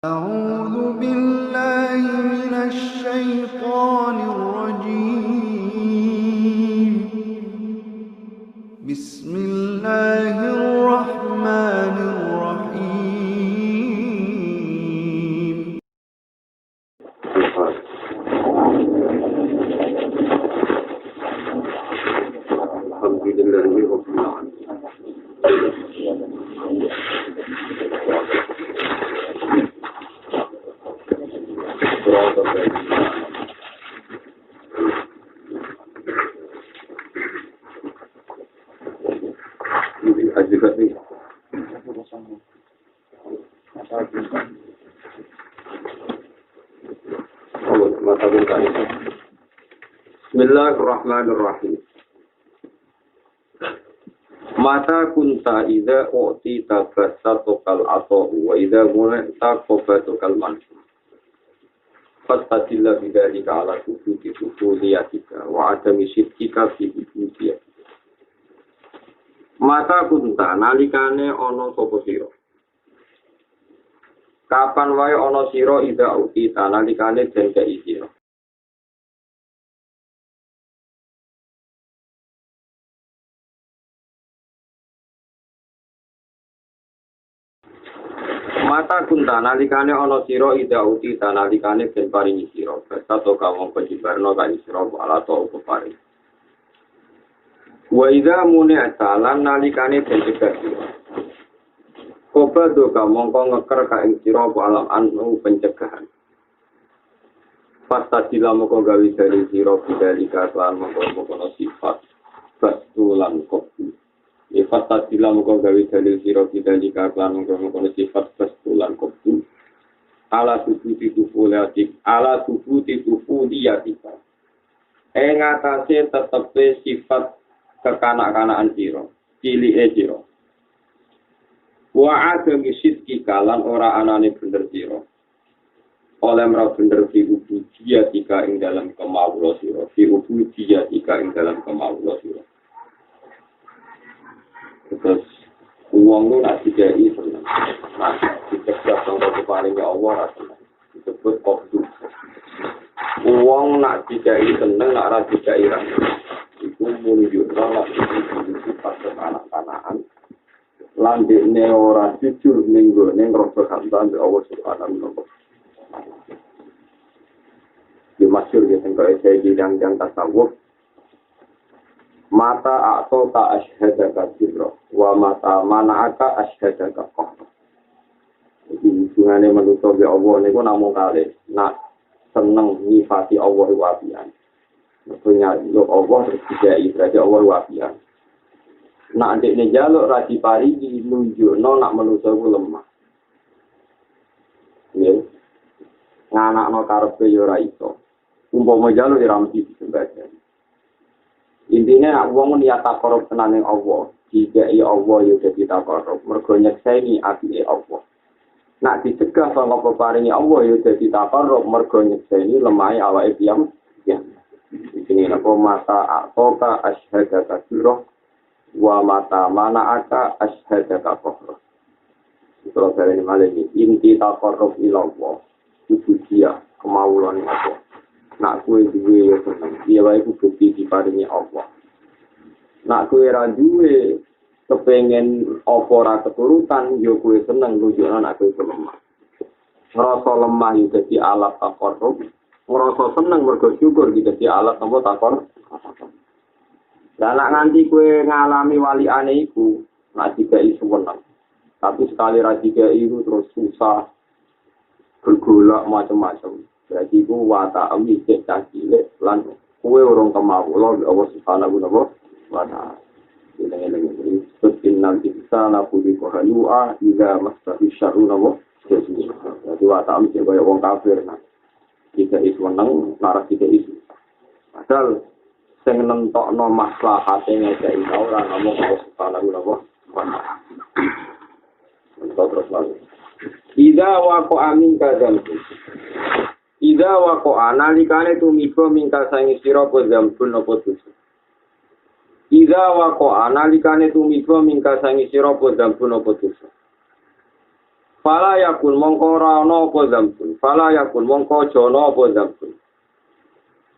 أعوذ بالله من الشيطان الرجيم بسم الله الرحمن الرحيم الحمد لله رب العالمين Bismillahirrahmanirrahim. Mata kunta idza u'tita fasatukal ata'u wa idza munta qabatukal mansu. Fastadilla bidzalika ala subuti subuliyatika wa adami syirkika fi ibudiyah. Mata kunta nalikane ana sapa sira. Kapan wae ana sira idza u'tita nalikane den kei sira. Mata kunta nalikane ana sira ida uti nalikane den paringi sira basa to kawong penjibarno kang sira ala to peparing wa ida mune asalan nalikane den cegah sira koba do kawong ngeker ka ing sira alam anu pencegahan pasta dilamoko gawe dari sira bidalika lan mongko sifat basulan kopi Ifat tadila muka gawe dalil siro kita jika klan mengkono sifat bestulan kopi ala tubuh diatika ngatasi tetepe sifat kekanak-kanakan siro cili siro wa adami sidki kalan ora anane bener siro oleh merah bener fi ubudiyatika ing dalam kemawulo siro ing dalam kemawulo siro. Terus uang itu nak dikai senang, nak dicegah sama keparingnya Allah senang, disebut kofdu. Uang nak dikai senang, nak rasa dikai rasa, itu menunjukkan lah sifat kekanak-kanakan. Landik neora jujur minggu ngerasa kantan di Allah Subhanahu wa Ta'ala. Di masyhur ya tengok saya bidang tasawuf. Mata atau tak asyhadaka sirro wa mata mana'aka asyhadaka qahra. Jadi hubungannya manusia ke Allah ini pun namun kali nak seneng nifati Allah wabian. Maksudnya Allah terus dijai berarti Allah wabian. Nak adiknya jaluk radi parigi nunjuk nak manusia ku lemah. Ya, nganak no karepe yora iso. Umpama jaluk diramsi sebagian. Intinya wong niat takarub tenan ning Allah, dikei Allah yo dadi takarub, mergo nyekseni atine Allah. Nak dicegah saka peparinge Allah yo dadi takarub, mergo nyekseni lemahe awake piyam. Ya. Iki napa mata atoka asyhadaka sirah wa mata mana'aka asyhadaka qahra. Kalau dari malah ini inti takarub ila Allah, ubudiyah kemawulan Allah. Nak kue duwe ya seneng, dia wae bukti diparingi Allah. Nak kue ra duwe kepengen apa ora keturutan, yo kue seneng nunjukno nak kue lemah. Ngrasa lemah yo dadi alat takarrub, ngrasa seneng mergo syukur dadi alat apa takarrub. Lah nak nganti kue ngalami waliane iku, nak dikai seneng. Tapi sekali ra dikai iku terus susah bergolak macam-macam. Jadi ku wata ami cek cilik lan kuwe urung kemawula Allah Subhanahu wa ta'ala. Ini sebenarnya kita nabi kohalu'a ida masahi syaruna wa jadi wata ami cek kaya wong kafir nah. Kita isu menang, naras kita isu. Padahal sing nentokno maslahate ngekeki ora ngomong Allah Subhanahu wa ta'ala. Terus lagi. Ida waqo amin kadzal. Ida wako analikane tumiba mingkal sangi sira apa zambun apa dosa. Ida wako analikane tumiba mingkal sangi sira apa zambun apa dosa. Fala yakun mongko ora ana apa zambun. Fala yakun mongko aja ana apa zambun.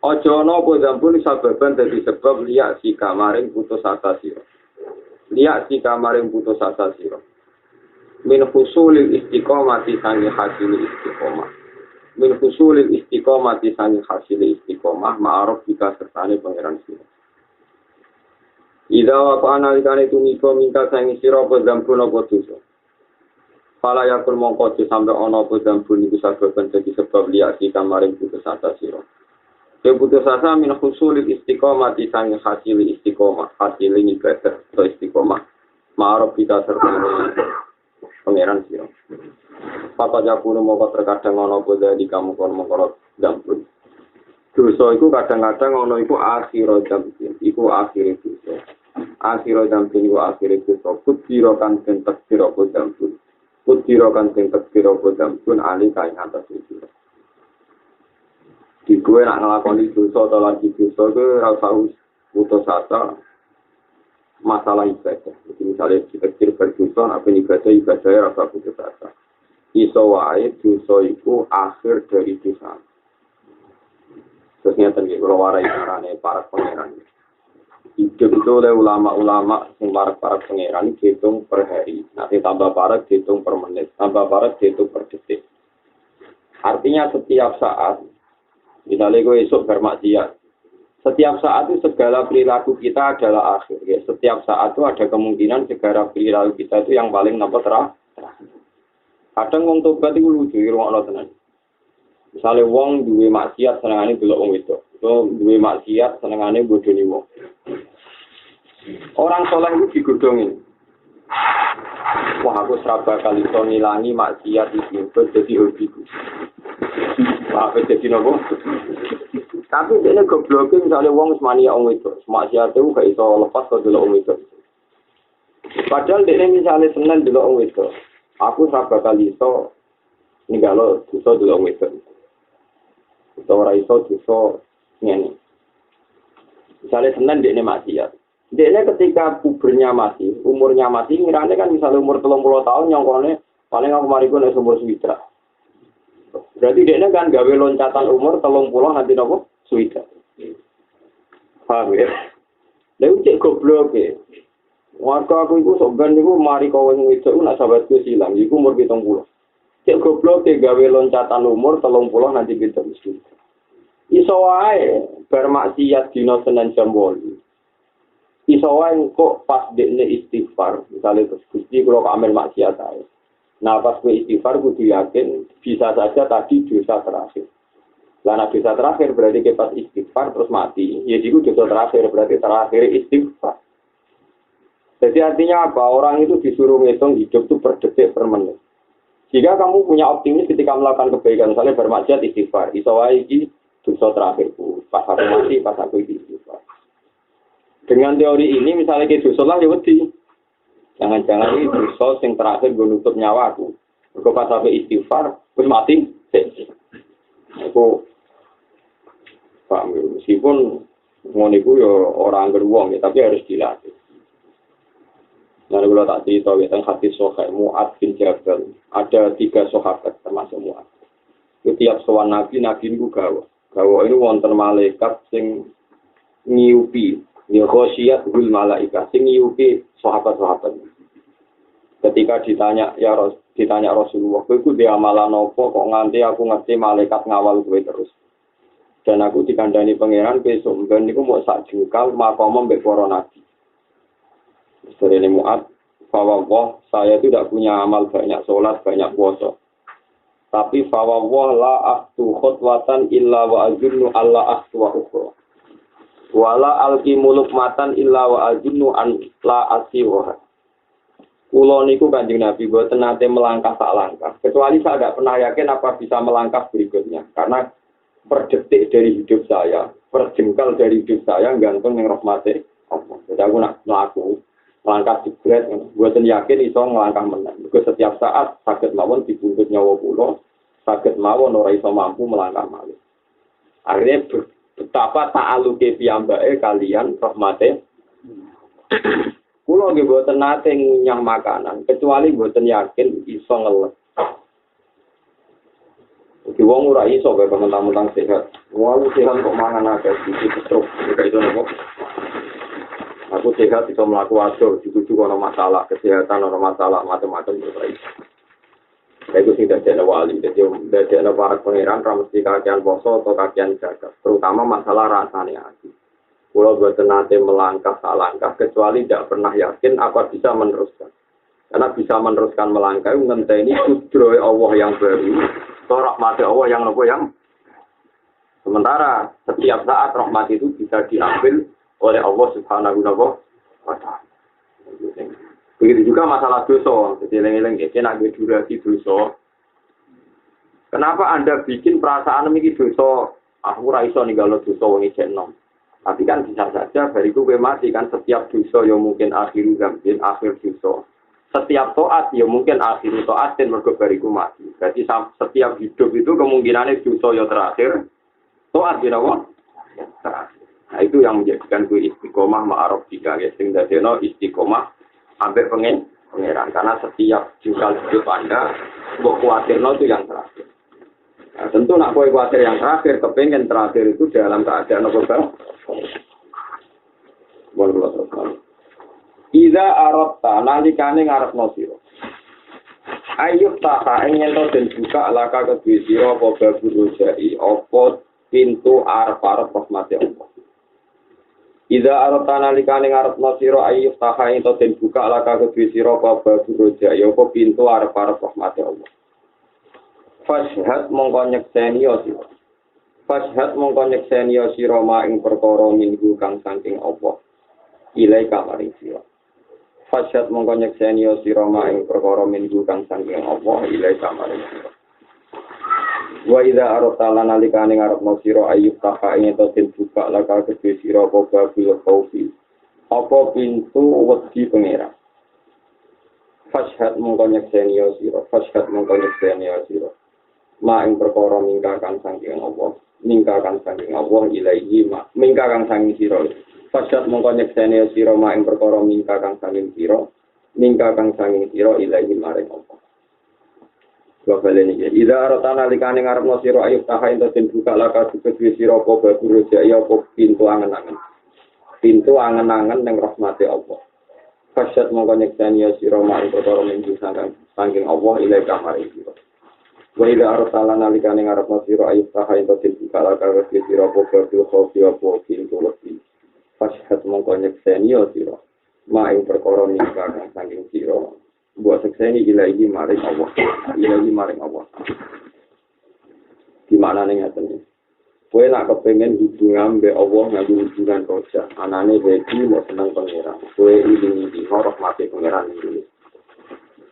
Aja ana apa zambun sababan dadi sebab liya si kamaring putus asa sira. Liya si kamaring putus asa sira. Min husulil istiqomati sangi hasil istiqomah. Min husulil istiqomati sangi hasil istiqomah ma'aruf jika sertane pangeran sira. Ida wa analikane tumiko minta sangi sira apa zambun apa dosa. Fala yakul mongko sampai ana apa zambun iku sababan dadi sebab liati kamaring putus asa sira. Putus asa min husulil istiqomati sangi hasil istiqomah, hasil ibadah atau istiqomah. Ma'aruf kita sertane pangeran sira. Papa jakune mongko terkadang ana apa dari kamu kon mongko zambun. Dosa iku kadang-kadang ana iku akhir zambun, iku akhir dosa. Akhir zambun iku akhir dosa. Kutira kan tentek sira apa zambun. Kutira kan tentek sira apa zambun ali kae atas iki. Di gue nak ngelakoni dosa atau lagi dosa itu rasa putus asa masalah ibadah. Jadi misalnya kecil berdosa, apa ibadah rasa putus asa. Iso wae dosa itu akhir dari dosa. Terus nyata nih, kalau warai carane para pangeran. Hidup itu oleh ulama-ulama yang para pangeran dihitung per hari. Nanti tambah para dihitung per menit, tambah para dihitung per detik. Artinya setiap saat misalnya gue esok bermaksiat. Setiap saat itu segala perilaku kita adalah akhir. Ya. Setiap saat itu ada kemungkinan segala perilaku kita itu yang paling terakhir. Kadang wong tobat itu lucu, ruang tenan. Misalnya wong duwe maksiat senengane delok wong wedok. Duwe maksiat senengane bodoni wong. Orang soleh itu digodhongi. Wah aku seraba kali iso ngilangi maksiat iki jadi hobiku. Apa jadi nopo? Tapi dia goblok misalnya wong semania wong itu, maksiat itu gak iso lepas kok delok wong itu. Padahal dia misalnya seneng delok wong itu, aku serba kali iso ninggalo dosa delok wong itu. Ora iso dosa ngene. Misalnya seneng dia maksiat. Dia ketika pubernya masih, umurnya masih, ngirane kan misalnya umur 30 tahun nyongkone paling aku mari ku nek umur 20. Berarti dia kan gawe loncatan umur 30 nanti nopo suwida. Paham ya? Lalu cek goblok ya. Warga aku itu sebenarnya itu mari kau yang itu nak sahabatku silang. Iku umur 70. Cek goblok ya gawe loncatan umur 30 nanti kita mesti. Iso wae bermaksiat dina Senin jam 8. Iso wae kok pas dekne istighfar, misalnya terus Gusti kula kok amel maksiat ae. Nah pas gue istighfar gue yakin bisa saja tadi dosa terakhir. Karena dosa terakhir berarti kita pas istighfar terus mati. Ya itu dosa terakhir berarti terakhir istighfar. Jadi artinya apa? Orang itu disuruh ngitung hidup itu per detik per menit. Jika kamu punya optimis ketika melakukan kebaikan, misalnya bermaksiat istighfar, isowa iki dosa terakhirku. Pas aku mati, pas aku istighfar. Dengan teori ini misalnya ke dosa lah ya wedi. Jangan-jangan ini dosa yang terakhir gue nutup nyawaku. Gue pas sampai istighfar, gue mati. Aku paham ya. Meskipun ngoniku ya orang beruang ya, tapi harus dilatih. Nah, kalau tak cerita tentang hadis Sahih Mu'adz bin Jabal, ada 3 sahabat termasuk Mu'adz. Setiap sowan Nabi itu gawa. Gawa ini wonten malaikat sing ngiupi, ya khosyat bil malaikat sing ngiupi sahabat-sahabat. Ketika ditanya Rasulullah, "Kowe di amalan apa kok nganti aku ngerti malaikat ngawal kowe terus?" Dan aku dikandani pangeran besok ben niku mau sak jengkal makom mbek para nabi. Serene Mu'adz, "Fawwah, saya tidak punya amal banyak salat, banyak puasa. Tapi fawwah la ahtu khutwatan illa wa azunnu alla ahtu wa ukhra. Wala alqi mulukmatan illa wa azunnu an la asiwah." Kulo niku Kanjeng Nabi boten nate melangkah sak langkah, kecuali saya tidak pernah yakin apa bisa melangkah berikutnya. Karena per detik dari hidup saya, per jengkal dari hidup saya gantung ning rahmate Allah. Jadi aku nak mlaku langkah jebret, boten yakin iso ngelangkah menang. Mergo setiap saat saged mawon dibungkut nyawa kula, saged mawon ora iso mampu melangkah malih. Akhirnya betapa ta'aluke piyambake kalian rahmate. Kulo nggih boten nate ngunyah makanan, kecuali boten yakin iso ngelek. Di wong ora iso kaya mentang-mentang sehat. Wong sehat kok mangan akeh iki stroke kayak itu nopo. Aku sehat bisa mlaku wae dituju ono masalah kesehatan, ono masalah macam-macam terus. Itu sing dadi wali, jadi dadi para pangeran ra mesti kakean poso atau kakean zakat, terutama masalah rasane ati. Kulo boten nate melangkah salangkah kecuali tidak pernah yakin apa bisa meneruskan. Karena bisa meneruskan melangkah ngenteni kudrohe Allah yang baru, atau rahmat Allah yang nopo yang sementara setiap saat rahmat itu bisa diambil oleh Allah Subhanahu wa taala. Begitu juga masalah dosa, jadi eling-eling nak durasi dosa. Kenapa Anda bikin perasaan ini dosa? Aku ora iso ninggalo dosa wong ijenom. Tapi kan bisa saja bariku kowe mati kan setiap dosa ya mungkin akhir zambin, akhir dosa. Setiap taat ya mungkin akhir taatin mergo bariku mati. Berarti setiap hidup itu kemungkinannya dosa ya terakhir, taat ya apa? Terakhir. Nah itu yang menjadikan gue istiqomah ma'aruf jika ya sing dadekno istiqomah hampir pengeran karena setiap jengkal hidup Anda mbok kuatirno itu yang terakhir. Nah, tentu nak kowe kuatir yang terakhir, kepengen terakhir itu dalam keadaan apa bang? Iza arota nalikane ngarepno sira. Ayub taka yen to den buka laka kedue sira apa babur rojai apa pintu arep-arep rahmate Allah. Iza arota nalikane ngarepno sira Ayub taka yen to den buka laka kedue sira apa babur rojai apa pintu arep-arep rahmate Allah. Fashhad mongko nyekseni ya sira. Fashhad mongko nyekseni ya sira ing perkara minggu kang saking Allah. Ilai kamaring sira. Fashhad mongko nyekseni ya sira ing perkara minggu kang saking Allah ilai kamaring sira. Wa idza arata lan alikane ngarepno sira Ayub taka ing to den buka laka kedhe sira apa babul khaufi. Apa pintu wedi pangeran. Fashhad mongko nyekseni ya sira. Fashhad mongko nyekseni ya sira. Ing perkara mingkakan saking Allah. Mingkakan saking Allah ilaihi mingkakan saking sira. Fashad mongko nyekseni sira ing perkara mingka kang saking sira ilahi maring apa. Babalene iki ida aratana likane ngarepno sira Ayub taha ento den buka laka kedhe sira apa babur jaya apa pintu angen-angen. Pintu angen-angen ning rahmate Allah. Fashad mongko nyekseni sira ing perkara mingka saking Allah ilahi maring sira. Wa ida aratana likane ngarepno sira Ayub taha ento den buka laka kedhe sira apa babur khofi apa pintu wedi. Fashhad mongko nyekseni ya sira ing perkara nikah kang saking sira mbok sekseni ilahi maring Allah di maknane ngaten kowe nak kepengin hubungan mbek Allah nganggo hubungan roja anane wedi mau seneng pangeran kowe iling-iling rahmate pangeran iki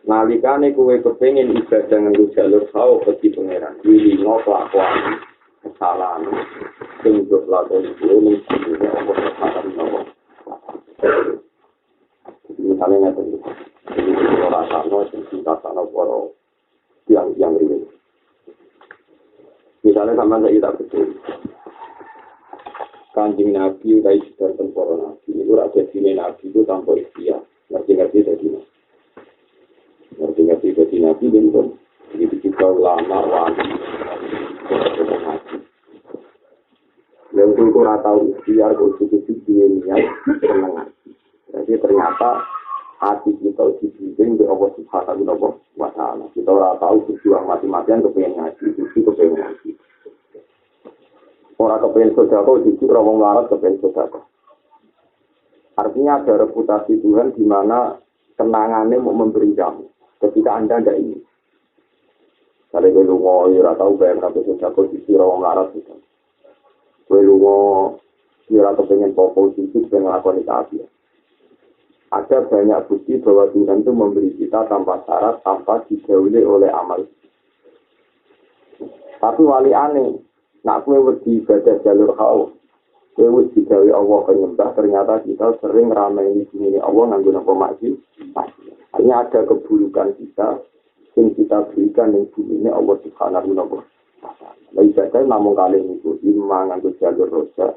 nalikane kowe kepengin ibadah nganggo jalur hau wedi pangeran iling kelakuan kesalahan sing lakoni kuwi mesti apa kesalahan. Misalnya nanti orang sana cinta sana poro yang ini. Misalnya sama saya tak betul. Kanjeng Nabi udah istirahat temporo Nabi. Itu ada sini Nabi itu tanpa ikhtiar. Ngerti jadi Nabi dan begitu juga ulama wali. Yang itu tahu ikhtiar konstitusi dunia senang. Jadi ternyata hati kita dibimbing oleh Allah Subhanahu wa taala. Kita ora tahu berjuang mati-matian kepengen ngaji, kepengen ngaji. Ora kepengen sedekah, justru ora wong larat kepengen sedekah. Artinya ada reputasi Tuhan di mana kenangannya mau memberi jamu. Ketika Anda tidak ingin. Kalau kowe lunga ora tahu bayar kabeh sedekah justru ora wong larat gitu. Kowe lunga ora kepengen popo justru pengen lakoni kabeh. Ada banyak bukti bahwa Tuhan itu memberi kita tanpa syarat, tanpa didahului oleh amal. Tapi wali aneh, nak kue wedi ibadah jalur haus, kue wedi didahului Allah penyembah, ternyata kita sering ramai di sini Allah nganggo napa maksi. Hanya ada keburukan kita, yang kita berikan yang bumi Allah Subhanahu wa taala. Ibadah namun kali itu imma nganggo jalur roja,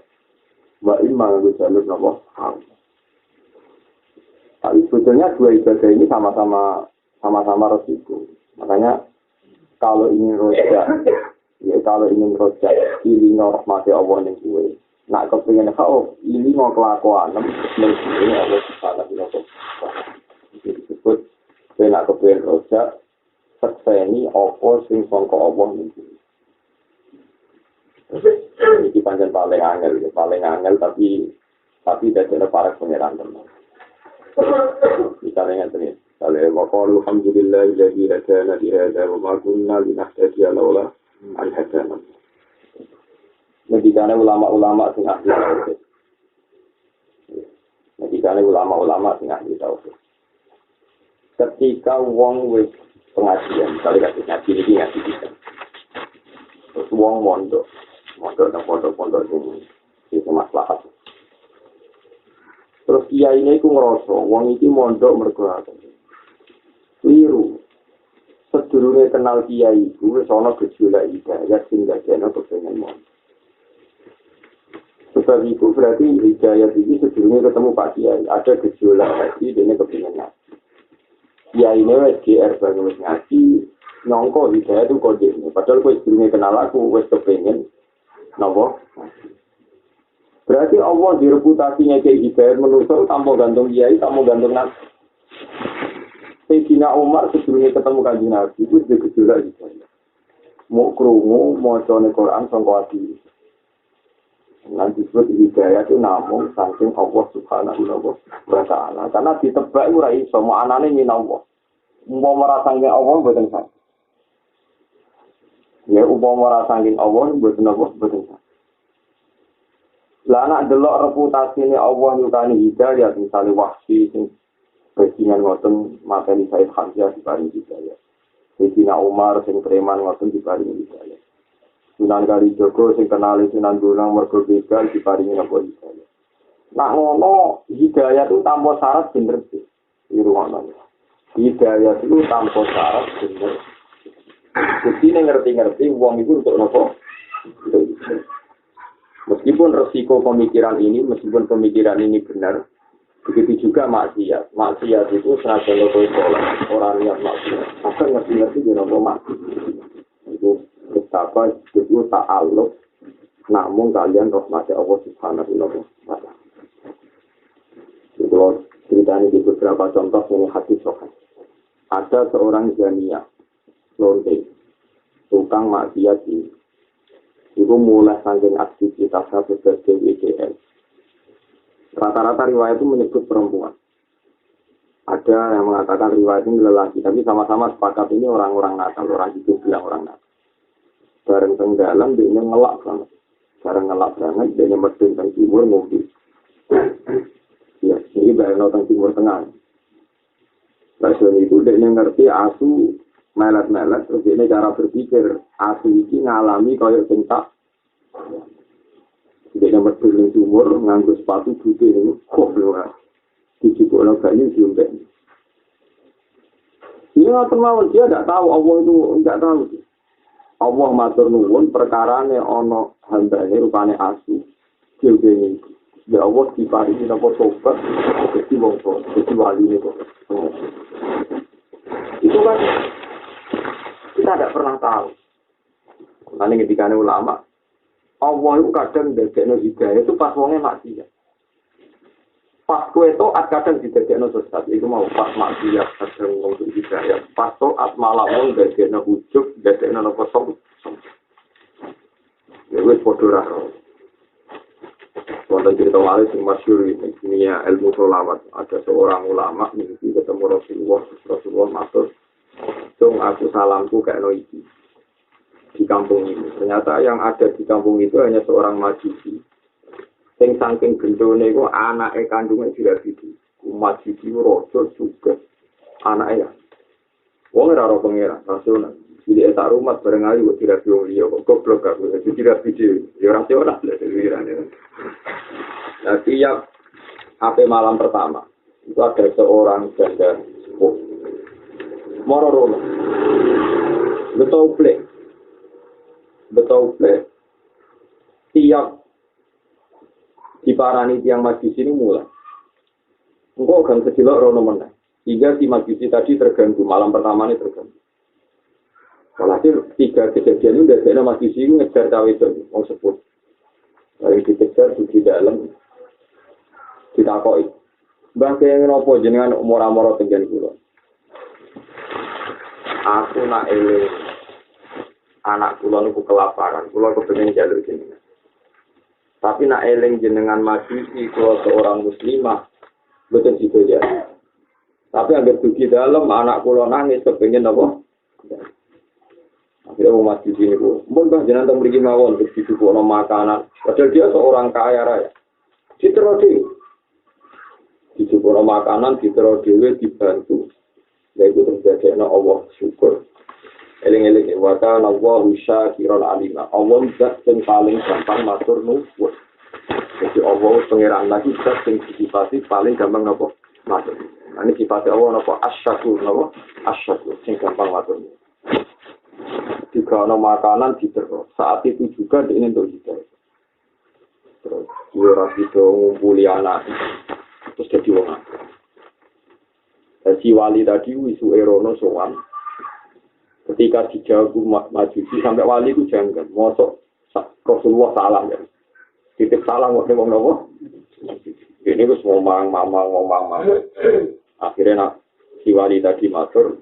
wa imma nganggo jalur napa haus. Tapi sebetulnya dua ibadah ini sama-sama resiko. Makanya kalau ingin roja kalau ingin rojak, ilingo rahmati Allah yang gue. Nak kepengen kau, ilingo kelakuan, ini Allah subhanahu wa ta'ala. Disebut, gue nak kepengen rojak, sekseni apa sing sangka Allah yang gue. Ini panjang paling angel tapi tidak ada para pengeran teman. Misalnya ini, kalau waqalu alhamdulillahilladzi hadana li hadza wa ma kunna linahtadiya laula an hadana. Medikane ulama-ulama sing ahli tauhid. Medikane ulama-ulama sing ahli tauhid. Ketika wong wis pengajian, kali kasih ngaji iki ngaji kita. Terus wong mondok nang pondok-pondok sing maslahat. Terus kiai ini aku ngerasa, wong iki mondok mergo keliru. Sedurunge kenal kiai iku wis ana gejolak hidayah sing dadekno kepengen mondok. Sebab itu berarti hidayah ini sedurunge ketemu Pak Kiai, ada gejolak hati dene kepengen ngaji. Kiai ini wis GR banget wis ngaji, nyongko hidayah itu kodene. Padahal kowe sedurunge kenal aku wis kepengen napa? Berarti Allah di reputasinya kayak hidayat menurut tanpa gantung kiai, tanpa gantung nabi. Sayyidina Umar sebelumnya ketemu kanjeng Nabi itu dia gejolak hidayat. Mau krungu, mau cone Quran sangka ati. Nanti disebut hidayat itu namun saking Allah subhanahu wa ta'ala. Karena ditebak itu ora iso, mau anane min Allah. Umpama rasane Allah mboten sak. Ya umpama rasane Allah mboten apa mboten sak. Lah anak delok reputasi ini Allah nyukani hidayah misalnya Wahsy sing bajingan ngoten mateni Said Hamzah diparingi hidayah. Sayyidina Umar sing preman ngoten diparingi hidayah. Sunan Kalijaga sing kenali Sunan Bonang mergo begal diparingi napa hidayah. Nak ngono hidayah itu tanpa syarat bener sih. Iku ngono. Hidayah itu tanpa syarat bener. Jadi ngerti-ngerti wong iku untuk napa? Meskipun resiko pemikiran ini benar, begitu juga maksiat. Maksiat itu senajan orang yang maksiat. Maka ngerti-ngerti dia nopo mati. Itu betapa itu ta'alluq. Namun kalian rahmati Allah subhanahu wa ta'ala. Itu ceritanya di beberapa contoh ini hadis sahih. Ada seorang zaniyah, lonte, tukang maksiat ini. Itu mulai saking aktivitasnya sebagai WDM. Rata-rata riwayat itu menyebut perempuan. Ada yang mengatakan riwayat ini lelaki, tapi sama-sama sepakat ini orang-orang nakal, orang itu bilang orang nakal. Bareng tenggelam, dia ngelak banget. Bareng ngelak banget, dia medun teng timur mobil. Ya, ini bareng teng timur tengah. Lalu itu dia ngerti asu melet-melet, terus ini cara berpikir asli ini ngalami kaya sing tak dia medul ning sumur nganggo sepatu putih ini kok lho dijupukno banyu diumpet. Dia termawon dia tidak tahu Allah itu enggak tahu. Allah matur nuwun perkarane ana hambane rupane asu. Dene ya Allah diparingi napa tobat dadi wong dadi wali niku. Itu kan kita tidak pernah tahu. Nanti ketika ulama, Allah itu kadang dadekno hidayah itu pas wongnya maksiat. Pas kue toat kadang didadekno sesat. Itu mau pas maksiat kadang wong hidayah. Pas toat malah wong dadekno ujug, dadekno napa som. Ya wis padha ra. Wonten cerita malih sing masyhur ini dunia ilmu sholawat. Ada seorang ulama mimpi ketemu Rasulullah matur, "Dong aku salamku kayak iki di kampung ini." Ternyata yang ada di kampung itu hanya seorang majusi. Sing saking gendone iku anake kandunge dirabiti. Majusi rojo juga anake ya. Wong ora ora pangeran, rasul. Jadi tak rumah bareng ayu kok dirabi wong liya kok goblok aku. Jadi dirabi ya orang ora lah dhewe. Nah, tiap HP malam pertama itu ada seorang janda sepuh. Moro betul plek. Tiap diparani tiang majlis ini mulai. Engkau akan kecilok rono meneh. Hingga si majlis tadi terganggu, malam pertama ini terganggu. Walhasil 3 kejadian ini udah Akhirnya mati sih ngejar cawe itu, mau sebut. Lalu dikejar di dalam, ditakoi. Mbah kaya ngenopo jenengan umur-umur tenggen kula. Aku nak eling anak kula niku kelaparan, kula kepengin jalur jenengan. Tapi nak eling jenengan majusi kula seorang muslimah, betul itu ya. Tapi agar dugi dalam anak kula nangis kepengin apa? Akhirnya mau mati sini bu, mbak jangan tak beri mawon untuk dibuat makanan. Padahal dia seorang kaya raya. Diterodi, dibuat makanan, diterodi, dibantu. Yaitu terjadi Allah syukur. Eling-eling waka Allah syakiran alimah. Allah zat yang paling gampang matur nuwun. Jadi Allah pengiran lagi zat yang sifati paling gampang nopo matur. Ini sifatnya Allah nopo asyakur nopo asyakur yang gampang matur. Jika ada makanan diterus, saat itu juga ingin untuk diterus. Terus dia rapi ngumpuli anak, terus jadi orang. Si wali tadi wisu erono sowan. Ketika dijawab majusi sampai wali itu janggal, mosok Rasulullah salah ya. Titip salah wong nopo. Ini wis ngomong. Akhirnya nak si wali tadi matur,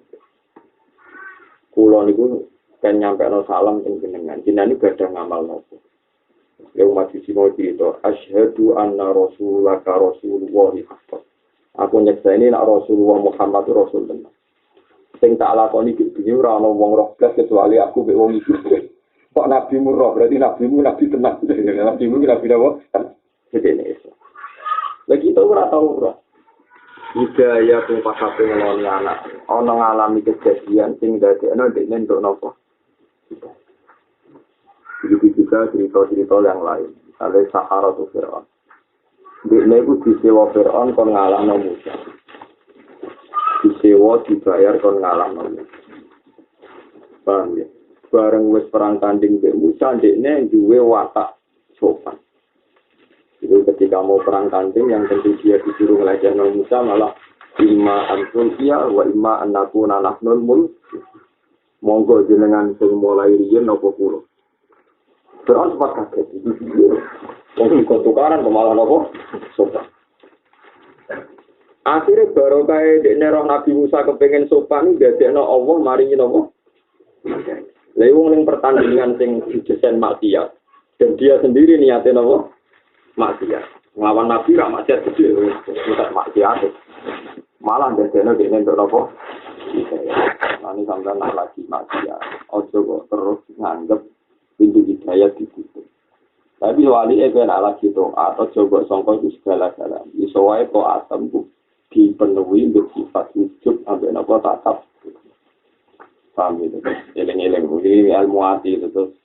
kula niku kan nyampe no salam teng jenengan. Jenengan iki badhe ngamal nopo. Ya umat sisi mau cerita, asyhadu anna rasulaka rasulullah haqqan. Aku nyekseni nak Rasulullah Muhammad Rasulullah. Sing tak lakoni iki dhewe ora ana wong roh blas kecuali aku mek wong iki. Kok nabimu roh, berarti nabimu nabi tenang. Nabimu nabi dawa. Sedene iso. Lagi itu ora tau roh. Hidayah pun pas sampe ngeloni anak. Ana ngalami kejadian sing dadekno dekne entuk napa? Begitu juga cerita-cerita yang lain. Ada Sahara atau Fir'aun. Dekne itu disewa Fir'aun kon ngalahno Musa. Disewa dibayar kon ngalahno Musa. Paham ya? Bareng wis perang tanding mbek Musa, dekne duwe watak sopan. Itu ketika mau perang tanding yang tentu dia disuruh ngelajahno Musa malah imma an-tulqiya wa imma an-nakuna nahnul mulk. Monggo jenengan sing mulai riyen napa kula. Terus sempat kaget itu. Wong kok tukaran kok malah napa? Sopan. Akhirnya baru kae dekne roh Nabi Musa kepengin sopan dadekno Allah maringi napa? Lha wong ning pertandingan sing didesain maksiat dan dia sendiri niate napa? Maksiat. Nglawan Nabi ra maksiat gede wis maksiat. Malah dadekno dekne entuk napa? Ini sampai nak lagi maksiat, ojo kok terus nganggep pintu hidayah ditutup. Tapi wali itu nak lagi toat, ojo kok songkok itu segala-galanya. Isowae toat tempuh dipenuhi bersifat wujud sampai nopo tatap. Paham itu? Eleng-eleng, ini ilmu hati itu terus.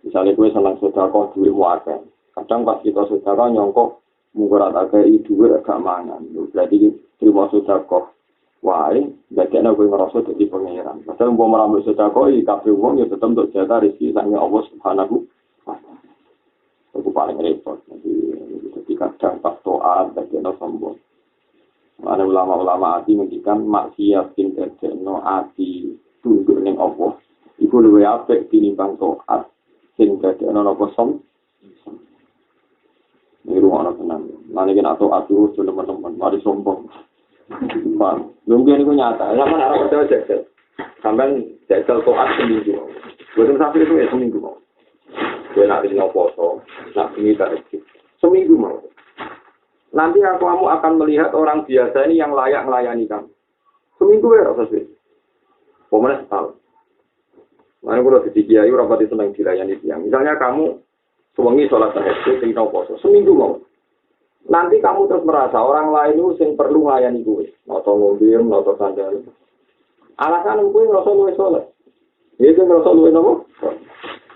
Misalnya gue senang sedekah duit muaka. Kadang pas kita sedekah nyongkok mungkurat agak duit agak mangan. Berarti terima sedekah. Wah, bagian aku ngerasa jadi pengeran. Padahal mau merambut sedekah, kabeh wong ya tetap untuk jaga rezeki sang Allah Subhanahu wa taala. Itu paling repot. Jadi kadang pas doa bagian sombong. Ada ulama-ulama hati mengikan maksiat sing dadekno ati tunduk ning Allah. Iku luwih apik tinimbang taat sing dadekno napa sombong. Ini ruang tenan. Mane kena taat terus teman-teman, mari sombong. Bang, mungkin itu nyata. Sama orang percaya jajal. Sampai jajal toat seminggu. Bukan sampai itu ya seminggu mau. Dia nak tinggal foto, nak ini tak seminggu mau. Nanti kamu akan melihat orang biasa ini yang layak melayani kamu. Seminggu ya rasa sih. Pemenang setahun. Mana kalau di kiai rapati senang dilayani tiang. Misalnya kamu suwengi sholat tahajud tinggal foto seminggu mau. Nanti kamu terus merasa orang lain itu yang perlu melayani gue. Noto mobil, noto sandal. Alasan gue ngerasa luwe soleh. Dia itu ngerasa luwe nopo.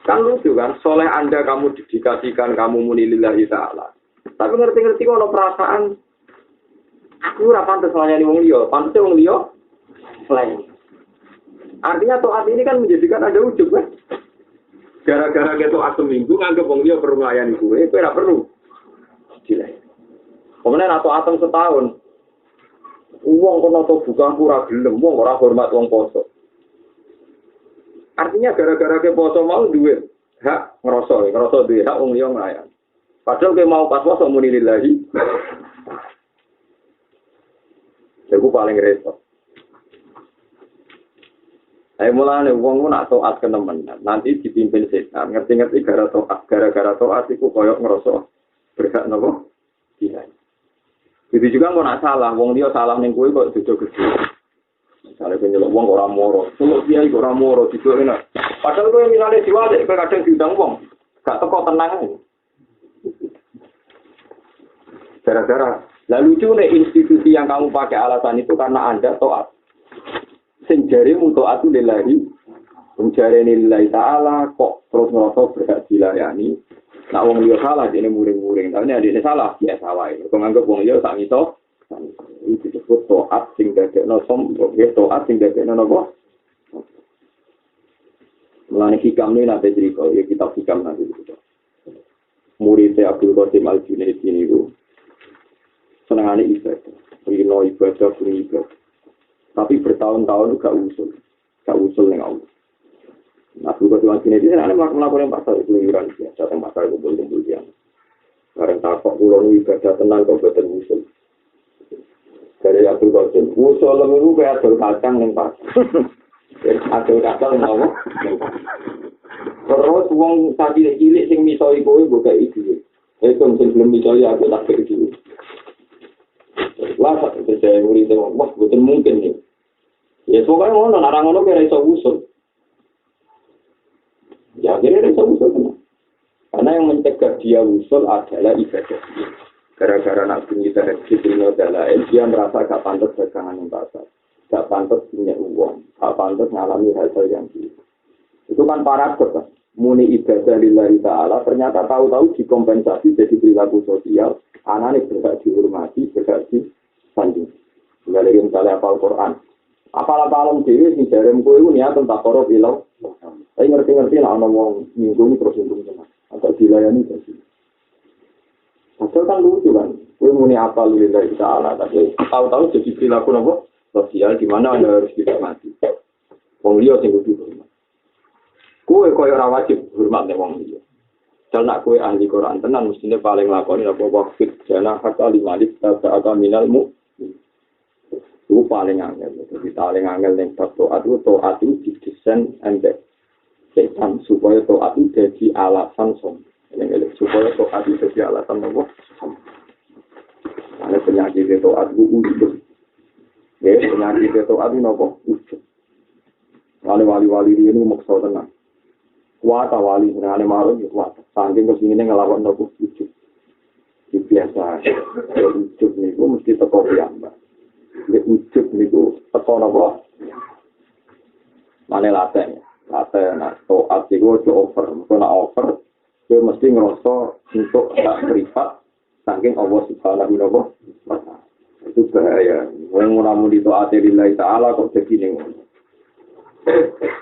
Kan lucu kan, soleh Anda kamu didikasikan, kamu muni lillahi ta'ala. Tapi ngerti-ngerti kalau perasaan, aku ora pantes melayani wong liya, pantes wong liya selain. Artinya taat ini kan menjadikan ada ujub kan. Gara-gara kita taat seminggu, nganggep wong liya perlu melayani gue, gue ora perlu. Dilayani. Kemudian atau atom setahun, uang kono atau bukan pura gelem, uang ora hormat uang poso. Artinya gara-gara ke poso mau duit hak ngerasa duit hak wong liya nglayan. Padahal ke mau pas poso muni lillahi. Iku paling repot. Ayo mulane wong nak taat kenemenan, nanti dipimpin setan, ngerti-ngerti gara-gara taat iku koyo ngerasa berhak napa? Iya. Jadi juga mau nak salah, wong dia salah ning kowe kok jojo gede. Misalnya kowe nyeluk wong ora moro, nyeluk dia iku ora moro dijoki enak. Padahal kowe misale diwalik kowe kadang diundang wong, gak teko tenang ae. Gara-gara lalu lucu nih institusi yang kamu pakai alasan itu karena Anda taat. Sing jare taat lillahi, jare lillahi ta'ala kok terus ngerasa berhak dilayani. Nak wong liya salah dene muring-muring, tapi adine salah ya salah. Kok nganggep wong liya sak mito, itu disebut taat sing dadekno taat sing dadekno napa? Mulane hikam ini nanti cerita, ya kitab hikam nanti cerita. Murid Abdul Qasim Al-Junaidi niku senengane ibadah, rino ibadah, tapi bertahun-tahun gak usul yang Allah. Nah, juga tuan sini dia ada melakukan pasal keluyuran dia, datang pasal kumpul dia. Karena takut pulau ibadah tenang kau betul usul. Dari Abdul Qasim, usul lembu kayak adol kacang yang pas. Adol kacang yang apa? Terus uang tadi cilik sing misoi kowe buka itu. Itu belum misoi aku tak itu. Wah, saya murid tengok, wah betul mungkin nih. Ya pokoknya ngono, orang ngono kira iso usul. Ya kira iso usul kan. Karena yang mencegah dia usul adalah ibadah. Gara-gara nak bunyi terhadap dunia dalail, dia merasa gak pantas dagangan yang pasar, gak pantas punya uang, gak pantas ngalami hal-hal yang gitu. Itu kan paradoks kan. Muni ibadah lillahi ta'ala, ternyata tahu-tahu dikompensasi jadi perilaku sosial, anaknya berhak dihormati, berhak disanding. Misalnya hafal Quran. Apal-apalan dhewe sing jarem kowe iku niat tentang karo bilang. Tapi ngerti-ngerti nek ana wong nyinggung terus nyinggung tenan. Atau dilayani terus. Padahal kan lucu kan. Kowe muni apal lillahi ta'ala tapi tahu-tahu jadi perilaku napa? Sosial di mana Anda harus dihormati. Wong liya sing kudu hormat. Kowe koyo ora wajib hormat nek wong liya. Dal nak kowe ahli Quran tenan mestine paling lakoni apa waqfit jana hatta limalik ta'ata minal mu. Itu paling angel, jadi paling angel yang taat itu didesain embek setan supaya taat itu jadi alasan supaya taat itu jadi alasan apa? Ada penyakit taat itu ujub, ya penyakit taat itu apa? Ujub. Wali-wali ini maksud tenang, kuat wali ini malu kuat, saking kesini ngelawan apa? Ujub, biasa, ujub ini mesti tekor yang nek ujug niku teko napa? Mane laten nak taat iku over, kok nak over kowe mesti ngrasa untuk tak privat saking Allah Subhanahu wa taala. Itu bahaya. Wong ora muni taat lillahi ta'ala kok begini ngono.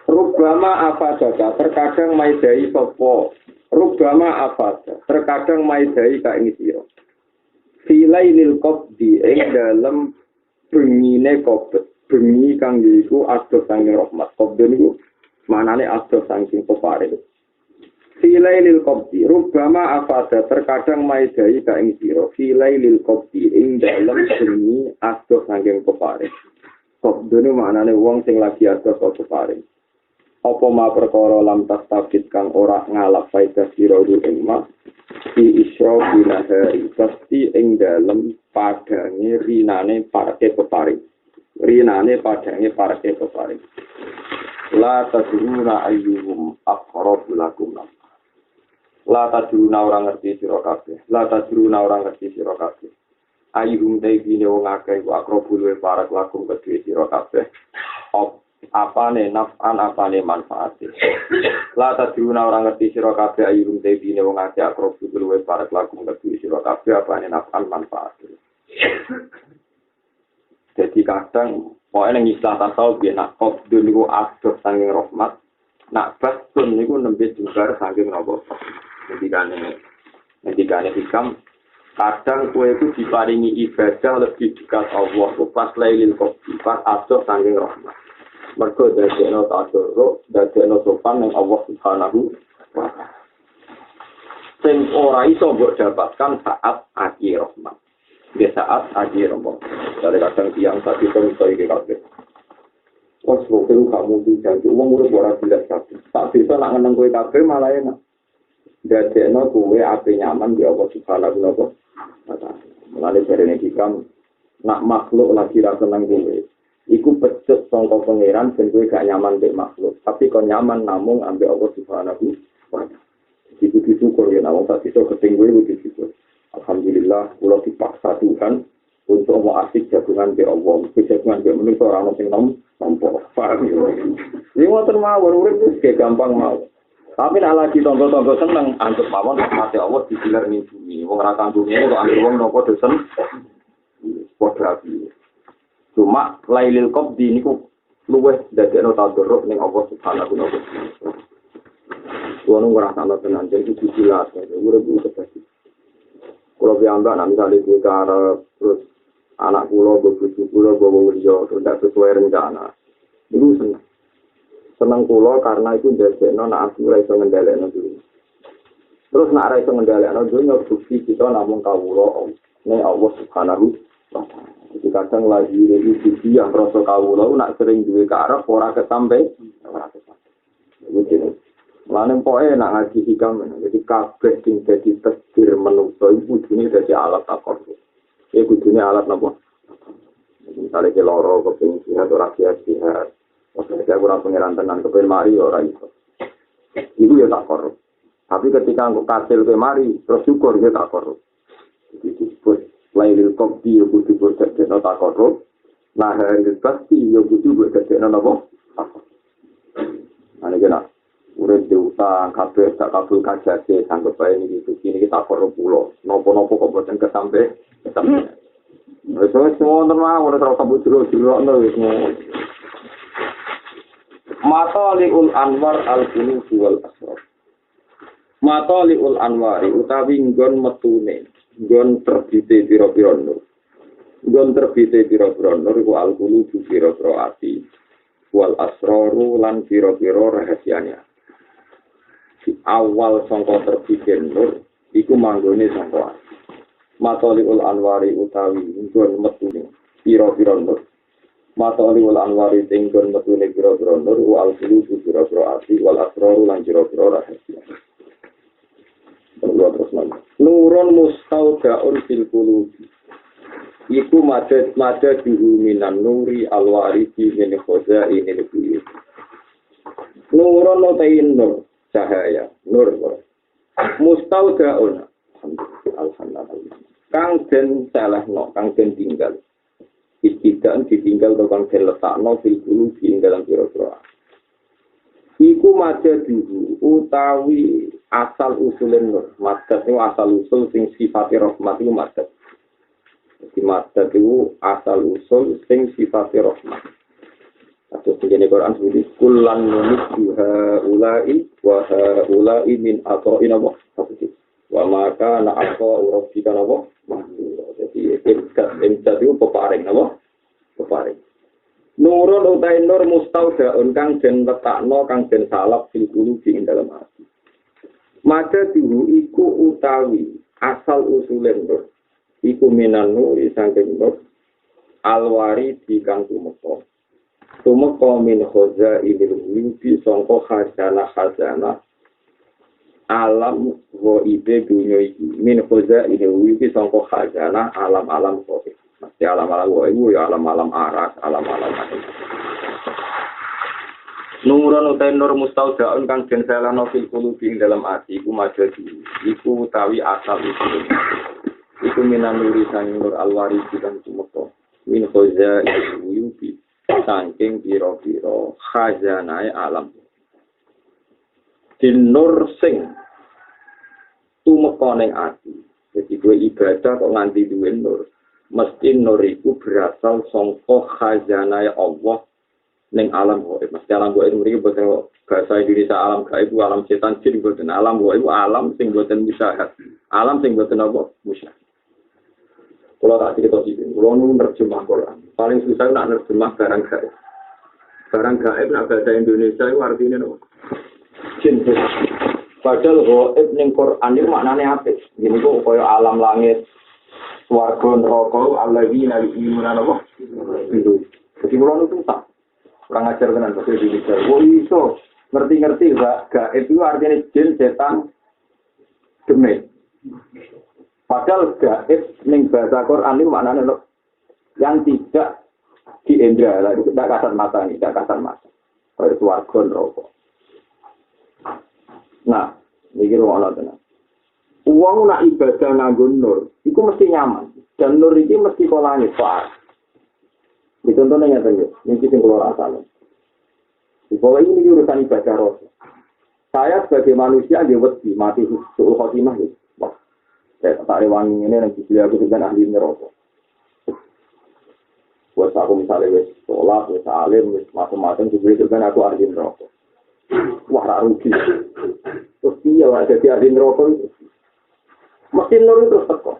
Rubama afada terkadang maidai sapa. Rubama afada terkadang maidai ka ing sira. Filailil qabdi ing dalem bengine kobet, bengi kang iku adoh saking rahmat. Kobet niku manane adoh saking peparing. Filailil qabdi rubama afada terkadang maidai ka ing sira. Filailil qabdi ing dalem bengi adoh saking peparing. Kobet niku manane wong sing lagi adoh saka peparing. Apa ma perkara lam tastabit kang ora ngalap faedah sira ing ma di isra binahari pasti ing dalem padange rinane parke peparing. Rinane padange parke peparing. La tadruna ayyuhum aqrabu lakum. La tadruna orang ngerti sira kabeh. La tadruna orang ngerti sira kabeh. Ayyuhum taibine wong akeh ku aqrabu luwih parek lakum kedue sira kabeh. Apane naf'an apane manfaat. La tadruna orang ngerti sira kabeh ayyuhum taibine wong akeh aqrabu luwih parek lakum kedue sira kabeh apane naf'an manfaat. Jadi kadang pokoknya yang istilah tasawuf ya nak qabdun niku adoh saking rahmat, nak bastun niku nembe jungkar saking napa. Ngendikane hikam kadang kowe itu diparingi ibadah lebih dekat Allah pas lailil qabdi pas adoh saking rahmat. Mergo dadekno tadarruk, dadekno sopan ning Allah Subhanahu wa taala. Sing ora iso mbok dapatkan saat akhir rahmat. Di saat akhir rahmat. Dari kadang tiang tadi itu iki kabeh. Wes kok kamu bisa wong urip ora jelas kabeh. Tak bisa nak ngeneng kowe kabeh malah enak. Dadekno kowe ape nyaman di Allah Subhanahu wa taala. Mulane jarene hikam nak makhluk lagi ra seneng kowe. Iku pecut sangka pangeran ben kowe gak nyaman mbek makhluk, tapi kon nyaman namung ambek Allah Subhanahu wa taala. Iku disyukur ya namung tak iso keting kowe kudu disyukur. Alhamdulillah kula dipaksa Tuhan untuk mau asik jagungan mbek Allah. Jagungan mbek menungso ora ono sing nampa. Paham ya. Iki ngoten mawon urip wis gampang mawon. Tapi nek lagi tonggo-tonggo seneng anggap mawon mati Allah digilar ning bumi. Wong ra kanggo ngene kok anggap wong napa dosen. Padha iki. Cuma lailil qabdi niku luwih dadekno tadarruk ning Allah Subhanahu wa taala. Kulo ngrasakno tenan jadi dijilat, urip terus. Kulo piambak nek misale kuwi karo terus anak kulo bojo kulo bawa liya tidak sesuai rencana. Niku seneng kulo karena itu dadekno nek aku ora iso ngendhalekno diri. Terus nek ora iso ngendhalekno dunya bukti kita namung kawula nek Allah Subhanahu wa taala. Jadi kadang lagi itu yang rasa kawula nak sering duwe karep ora kesampe. Begitu. Lan pokoke nak ngaji hikam jadi kabeh sing dadi takdir manungsa iku kudune dadi alat takor. Ya kudune alat napa? Misalnya ke loro keping jihad ora sihat. Maksudnya ora pengeran tenan kepen mari ora iso. Iku ya takor. Tapi ketika engko kasil ke mari terus syukur ya takor. Jadi disebut lailil qabdi yo kudu bodhekno takor. Nah hari pasti yo kudu bodhekno napa? Ane kena urip diutang kabeh tak kabul kajate sanggup bae iki kita takor pulo. Napa-napa kok boten kesampe. Wis wonten mawon ora kabut jero-jerokno wis Mataliul Anwar al-Qulub wal Asrar. Mataliul Anwar utawi nggon metune, nggon terbite pira-pira nur. Nggon terbite pira-pira nur iku al-Qulub pira-pira ati. Wal Asraru lan pira-pira rahasiane. Awal sangka terbite nur iku manggone sangka ati. Mataliul Anwari utawi nggon metune pira-pira nur. Mataliul Anwari tinggon metune pira-pira nur wal Qulub pira-pira ati wal Asraru lan pira-pira rahasia. Terus nurun mustaudaun fil qulubi iku madad minan nuri alwarisi min khazainil buyut. Nurun notain nur cahaya nur mustaudaun alhamdulillah kang den salahno kang den tinggal istiqan ditinggal kang den letakno fil qulubi ing dalam pira-pira iku madad utawi asal usulin nur. Madad itu asal usul sing sifati rahmat itu madad. Jadi madad itu asal usul sing sifati rahmat. Atau begini Quran sebut kullan numissu haula'i wa haula'i min ata'in Allah. Wa maka na ata'u rabbika Allah. Jadi imtad itu peparing apa? Peparing. Nurun utai nur mustaudaun kang den letakno kang den salap fil qulubi ing dalam hati. Maka dulu iku utawi asal usulen nur iku minan nuri saking nur alwari di kang tumeka min khoza ilil wuyubi sangka khazanah alam ghaibe dunya iki min khoza ilil wuyubi sangka khazanah alam-alam ghaib mesti alam-alam ghaib ya alam-alam aras alam-alam Nurun utai nur mustaudaun kang den salano fil qulubi ing dalam ati iku majadi iku utawi asal usul iku minan nuri sang nur alwari kang tumeka min khoza iluyubi saking pira-pira khazanae alam din nur sing tumeka ning ati dadi duwe ibadah kok nganti duwe nur mesti nur iku berasal saka khazanae Allah ning alam gaib. Mesti alam gaib mriki boten bahasa Indonesia alam gaib alam setan jin boten alam gaib alam sing boten musyahad. Alam sing boten apa musyahad. Kalau tak cerita sih, kalau nu nerjemah Quran, paling susah nak nerjemah barang gaib. Barang gaib nak bahasa Indonesia itu artinya apa? Jin. Padahal gaib ning Quran itu maknanya apa? Gini kok kaya alam langit, swarga neraka, alladzina yu'minuna apa? Itu. Jadi mulai itu tak. Kurang ajar tenan bahasa Indonesia. Oh iso ngerti-ngerti gaib itu artinya jin, setan, demit. Padahal gaib ning bahasa Quran itu maknanya yang tidak di indra, tidak kasat mata nih, tidak kasat mata. Kalau swarga neraka. Nah, ini ruang tenang. Uang nak ibadah nganggo nur, itu mesti nyaman. Dan nur ini mesti kolane pak. Di contohnya nyata ya, ini sing kula rasane. Di pola ini urusan ibadah roh. Saya sebagai manusia dia wedi mati suul khotimah ya. Wah, saya tak rewangi ini nanti beliau aku dengan ahli neraka. Buat aku misalnya wis sholat, wis alim, wis macam-macam juga kan aku ahli neraka. Wah, tak rugi. Terus dia lah jadi ahli neraka itu. Mesin nur itu terus teko.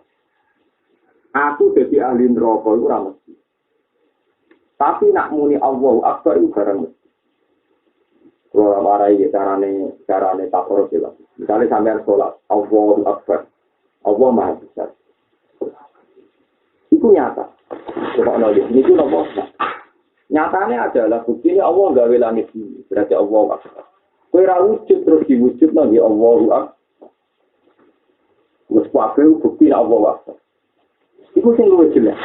Aku jadi ahli neraka itu ora mesti. Tapi nak muni Allahu Akbar itu barang mesti. Kalau marai carane takor sila. Misalnya sampean sholat Allahu Akbar. Allah Maha Besar. Itu nyata. Coba nolih, ini itu nopo. Nyatanya adalah bukti ini Allah gawe langit ini. Berarti Allah Akbar. Kowe ra wujud terus diwujud nang Allahu Akbar. Wes kabeh bukti Allah Akbar. Iku sing luwih jelas.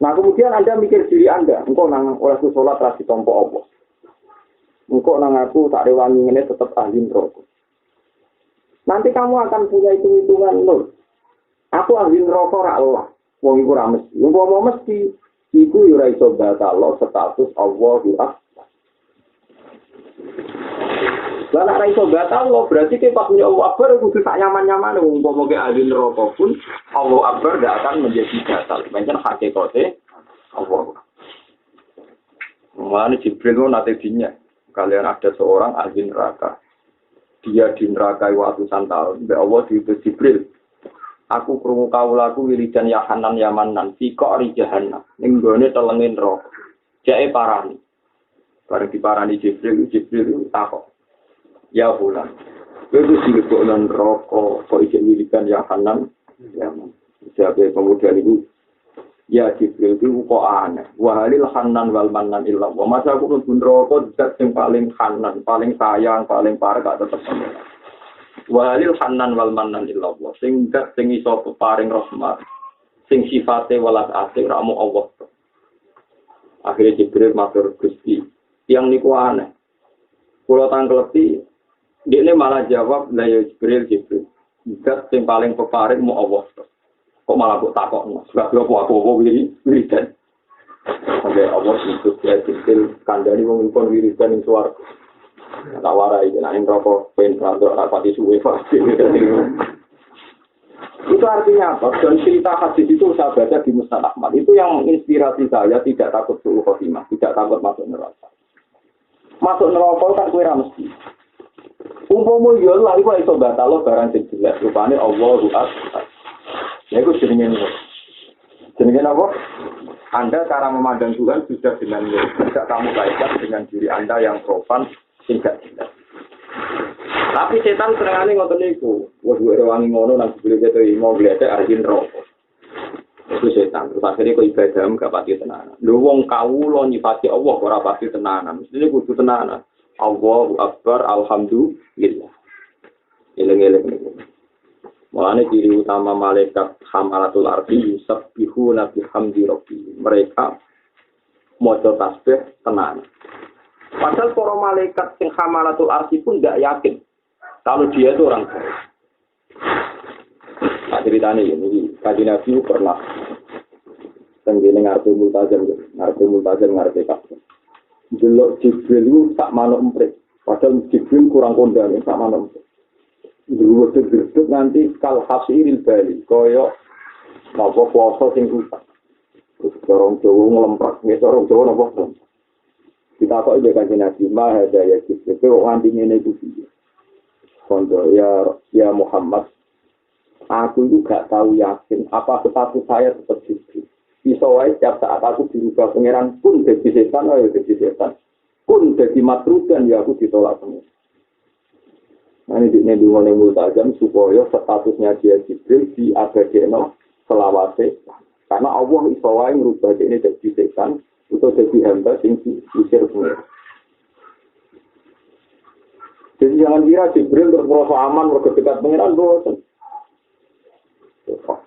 Nah kemudian Anda mikir diri Anda, engkau nang olehku sholat ra ditampa apa. Engkau nang aku tak rewangi ngene tetep ahli neraka. Nanti kamu akan punya hitung-hitungan nur. Aku ahli neraka ra Allah. Wong iku ra mesti. Umpama mesti iku yo ora iso batal status Allahu Akbar. Lah nek ra iso batal berarti ke pas punya Allah Akbar kudu sak nyaman-nyaman umpama ke ahli neraka pun Allahu Akbar tidak akan menjadi batal. Pancen hakikate Allah. Mulane Jibril nate dinya kalian ada seorang ahli neraka. Dia di neraka ratusan tahun. Mbak Allah diutus Jibril. Aku krungu kawulaku wiridan ya Hanan ya Manan fika ri jahannam ning gone telenge neraka. Jake parani. Bareng diparani Jibril takok. Ya bulan. Itu dilebokno neraka kok iki wiridan ya Hanan ya Manan. Jabe pemuda itu ya Jibril itu kok aneh. Wa halil Hanan wal Manan illa wa. Masa aku pun neraka zat sing paling Hanan, paling sayang, paling parek gak tetep sama. Walil Hanan wal Manan illallah sing gak sing iso paring rahmat sing sifate welas asih ramu Allah. Akhirnya Jibril matur Gusti yang niku aneh kula tangkleti dekne malah jawab la ya Jibril gak sing paling peparing mu Allah kok malah kok takokno sebab aku wiridan sampai Allah itu ya Jibril kandhani wong impun wiridan ing swarga. Tak warai, nah ini rokok pen randok rapati suwe pasti. Itu artinya apa? Dan cerita hadis itu saya baca di Musnad Ahmad. Itu yang menginspirasi saya tidak takut suul khotimah, tidak takut masuk neraka. Masuk neraka kan kowe ra mesti. Umpama yo lah iku iso batal barang sing jelas rupane Allahu Akbar. Ya iku jenenge apa? Anda cara memandang Tuhan sudah dengan tidak kamu kaitkan dengan diri Anda yang profan. Tidak jelas. Tapi setan senengane ngoten niku. Wes rewangi ngono nang beli keto mau gledek arjin rokok. Itu setan. Terus akhirnya kok ibadah gak pati tenanan. Lho wong kawula nyifati Allah ora pati tenanan. Mesti kudu tenanan. Allahu Akbar, alhamdulillah. Eleng-eleng niku. Mulane ciri utama malaikat hamalatul ardi yusabbihuna bihamdi rabbihim. Mereka maca tasbih tenanan. Padahal para malaikat yang hamalatul arsy pun tidak yakin kalau dia itu orang baik. Nah ceritanya ini, Kaji Nabi pernah tenggine ngarep multazam ngarep kabeh. Delok Jibril itu tak manuk emprit. Padahal Jibril kurang kondang tak manuk emprit. Geruduk nanti kal hasiril bali kaya napa kuasa sing rusak. Orang Jawa ngelemprak, orang Jawa napa kita kok juga Kanjeng Nabi mah ada ya Jibril kok nganti ngene iki. Kondo ya Muhammad aku itu gak tahu yakin apa status saya seperti itu. Iso wae setiap saat aku dirubah pangeran pun jadi setan, ayo jadi setan. Pun jadi matrudan ya aku ditolak pangeran. Nah ini dua yang multajam supaya statusnya dia Jibril diabadekno selawase. Karena Allah iso wae ngrubah ini jadi setan atau jadi hamba sing diusir pangeran. Jadi jangan kira Jibril berproses aman berdekat pangeran boten.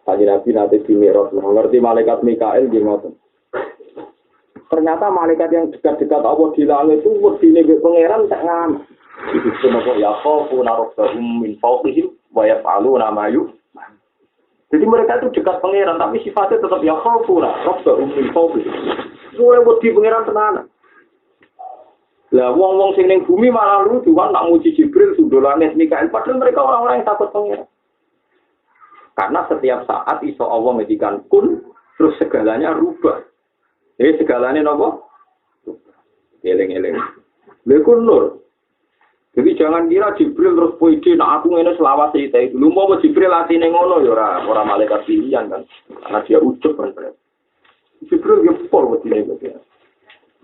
Tadi Nabi nanti di Mi'raj mengerti malaikat Mikael di ngoten. Ternyata malaikat yang dekat-dekat Allah di langit itu wedine pangeran tak ngam. Itu semua ya kau narobbahum min fawqihim wa yaf'aluna ma yu. Jadi mereka itu dekat pangeran tapi sifatnya tetap ya kau narobbahum min fawqihim. Mulai wedi pangeran tenanan. Lah wong-wong sing ning bumi malah lucu kan tak muji Jibril sundolane Mikael padahal mereka orang-orang yang takut pangeran. Karena setiap saat iso Allah ngedikan kun terus segalanya rubah. Jadi segalanya napa? Eling-eling. Lha kun nur. Jadi jangan kira Jibril terus pede nek aku ngene selawase itu. Lu mau Jibril atine ngono ya ora malaikat pilihan kan. Karena dia ujug kan. Jibril yo por wedine iki.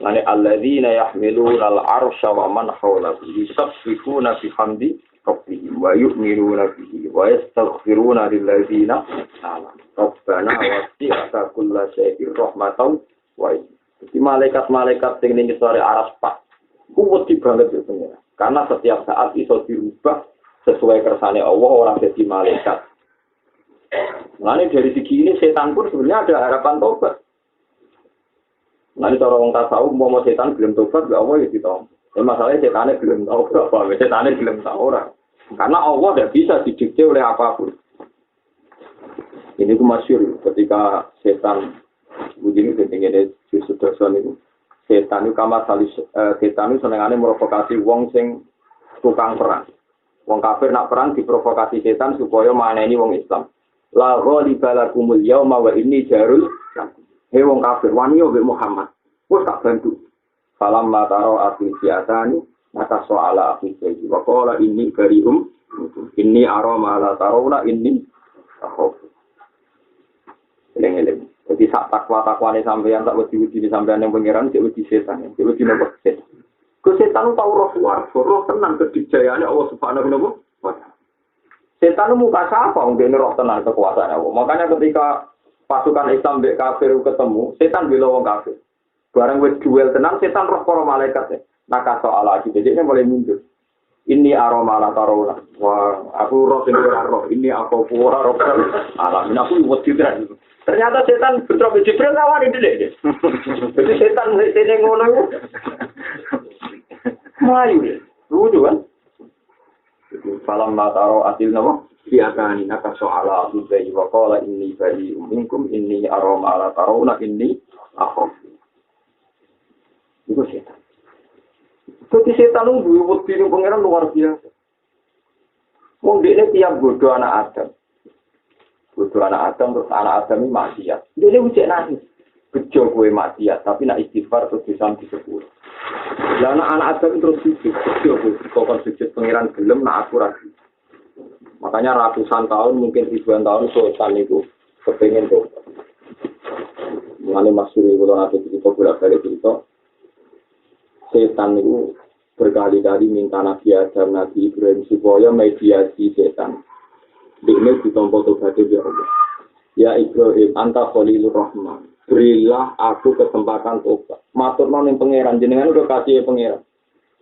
Mane alladzina yahmiluna al-arsya wa man hawlahu yusabbihuna bihamdi rabbihim wa yu'minuna bihi wa yastaghfiruna lilladzina amanu rabbana wasi'ta kulla shay'in rahmatan wa jadi malaikat-malaikat sing ning sore aras pak kuwedi banget ya pengira karena setiap saat iso dirubah sesuai kersane Allah orang jadi malaikat. Mane dari segi ini setan pun sebenarnya ada harapan tobat. Nanti cara orang tasawuf mau setan belum tobat, gak Allah ya ditompo. Masalahnya setannya belum tahu apa, setannya belum tahu orang. Karena Allah tidak bisa didikte oleh apapun. Ini ku masyhur ketika setan begini ketinggian di sudarsan itu. Setan itu kamar salis, setan itu senengannya merovokasi wong sing tukang perang. Wong kafir nak perang diprovokasi setan supaya maneni wong Islam. La ghalibalakumul yauma wa inni jarul. Hei wong kafir, wani yo Muhammad. Wes tak bantu. Salam mataro afi siatani, maka soala afi sayi. Wa qala inni barium, inni arama la tarawna inni akhof. Eleng-eleng. Jadi sak takwa-takwane sampeyan tak wedi-wedi sampeyan yang pangeran cek wedi setan. Cek wedi nopo setan. Ku setan tau roh swarga, roh tenan kedijayane Allah Subhanahu wa taala. Setan muka sapa wong dene roh tenan kekuasaan Allah. Makanya ketika pasukan Islam mbek kafir ketemu, setan bela wong kafir. Barang wis duel tenan, setan roh para malaikat. Naka soal lagi, jadi mulai mundur. Ini aroma la tarawna. Wah, aku roh sing ora roh. Ini aku ora roh. Alamin aku wedi tenan. Ternyata setan bentrok Jibril ngawani dhewe. Jadi setan sing ngono iku. Mayu. Lucu kan? Salam mataro asil napa? Biakani naka soala Abu Zaid wa qala inni bari'um minkum inni arama la tarawna inni akhaf. Itu setan. Jadi setan itu wedi ning pangeran luar biasa. Wong dekne tiap bodoh anak Adam. Bodoh anak Adam terus anak Adam ini maksiat. Dekne ujek nangis. Bejo kowe maksiat tapi nak istighfar terus disambi sepuluh. Lah anak Adam terus sujud. Bejo kowe kok sujud pangeran gelem nak aku ra. Makanya ratusan tahun, mungkin ribuan tahun setan itu kepengen tuh. Mengenai masyhur kalau nanti kita bolak-balik cerita, setan itu berkali-kali minta Nabi Adam, Nabi Ibrahim supaya mediasi setan. Ini ditompok tobat ya Allah. Ya Ibrahim, anta khalilur rahman. Berilah aku kesempatan tobat. Matur nang pangeran jenengan udah kasih pangeran.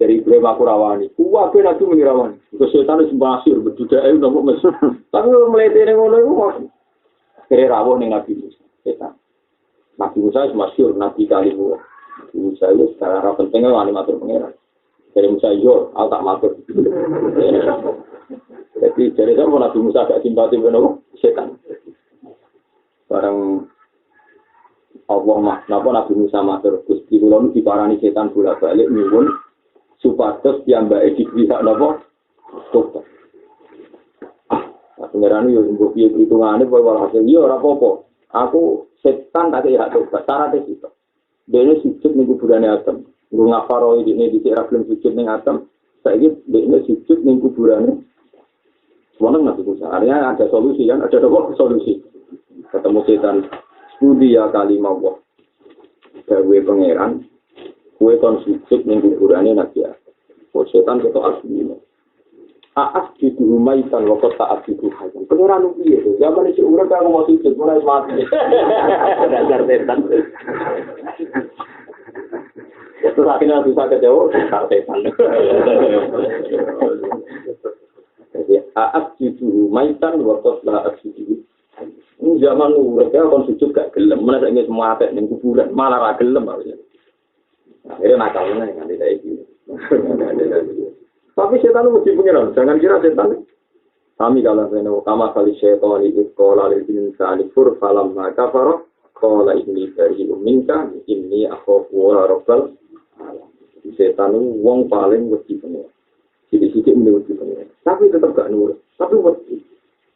Dari Ibrahim aku rawani. Aku nanti mengirawani. Setan itu masyhur berjuda itu nopo mesum. Tapi melete ning ngono iku kok kere rawuh ning Nabi Musa. Setan. Nabi Musa itu masyhur Nabi kalimu. Musa itu secara penting wani matur pangeran. Dari Musa yo, aku tak matur. Jadi dari itu Nabi Musa gak simpati nopo setan. Barang Allah mah, napa Nabi Musa matur Gusti kula nu diparani setan bolak-balik nyuwun supados piyambake dibisa napa tobat. Pengerane yo mbok piye hitungane kowe walhasil yo ora apa-apa. Aku setan tak ya tobat syarat itu. Dene sujud ning kuburane Adam. Nggo ngafaro iki dhisik ra gelem sujud ning Adam. Saiki dene sujud ning kuburane. Semono Nabi Musa. Artinya ada solusi kan, ada solusi. Ketemu setan Budi ya kalimah Allah. Gawe pangeran, kue kon sujud ning kuburane Nabi Adam. Kok setan ketok asline. Aas di rumaitan waktu taat di Tuhan. Pangeran piye to? Zaman iki urip aku mau sujud mulai mati. Dasar setan. Itu akhirnya bisa kecewa, setan. Jadi aas di rumaitan waktu taat di Tuhan. Zaman urip aku sujud gak gelem, mana sak semua atek ning kuburan, malah ra gelem. Akhirnya nakalnya nganti saiki. Tapi setan itu pengiran, jangan kira setan. Kami kalau benar, kama kali setan itu sekolah di insani fur falam maka faro, sekolah ini dari minta, ini aku wara robbal. Setan itu wong paling wedi pengiran. Jadi menurut pengiran. Tapi tetap gak nurut. Tapi wedi.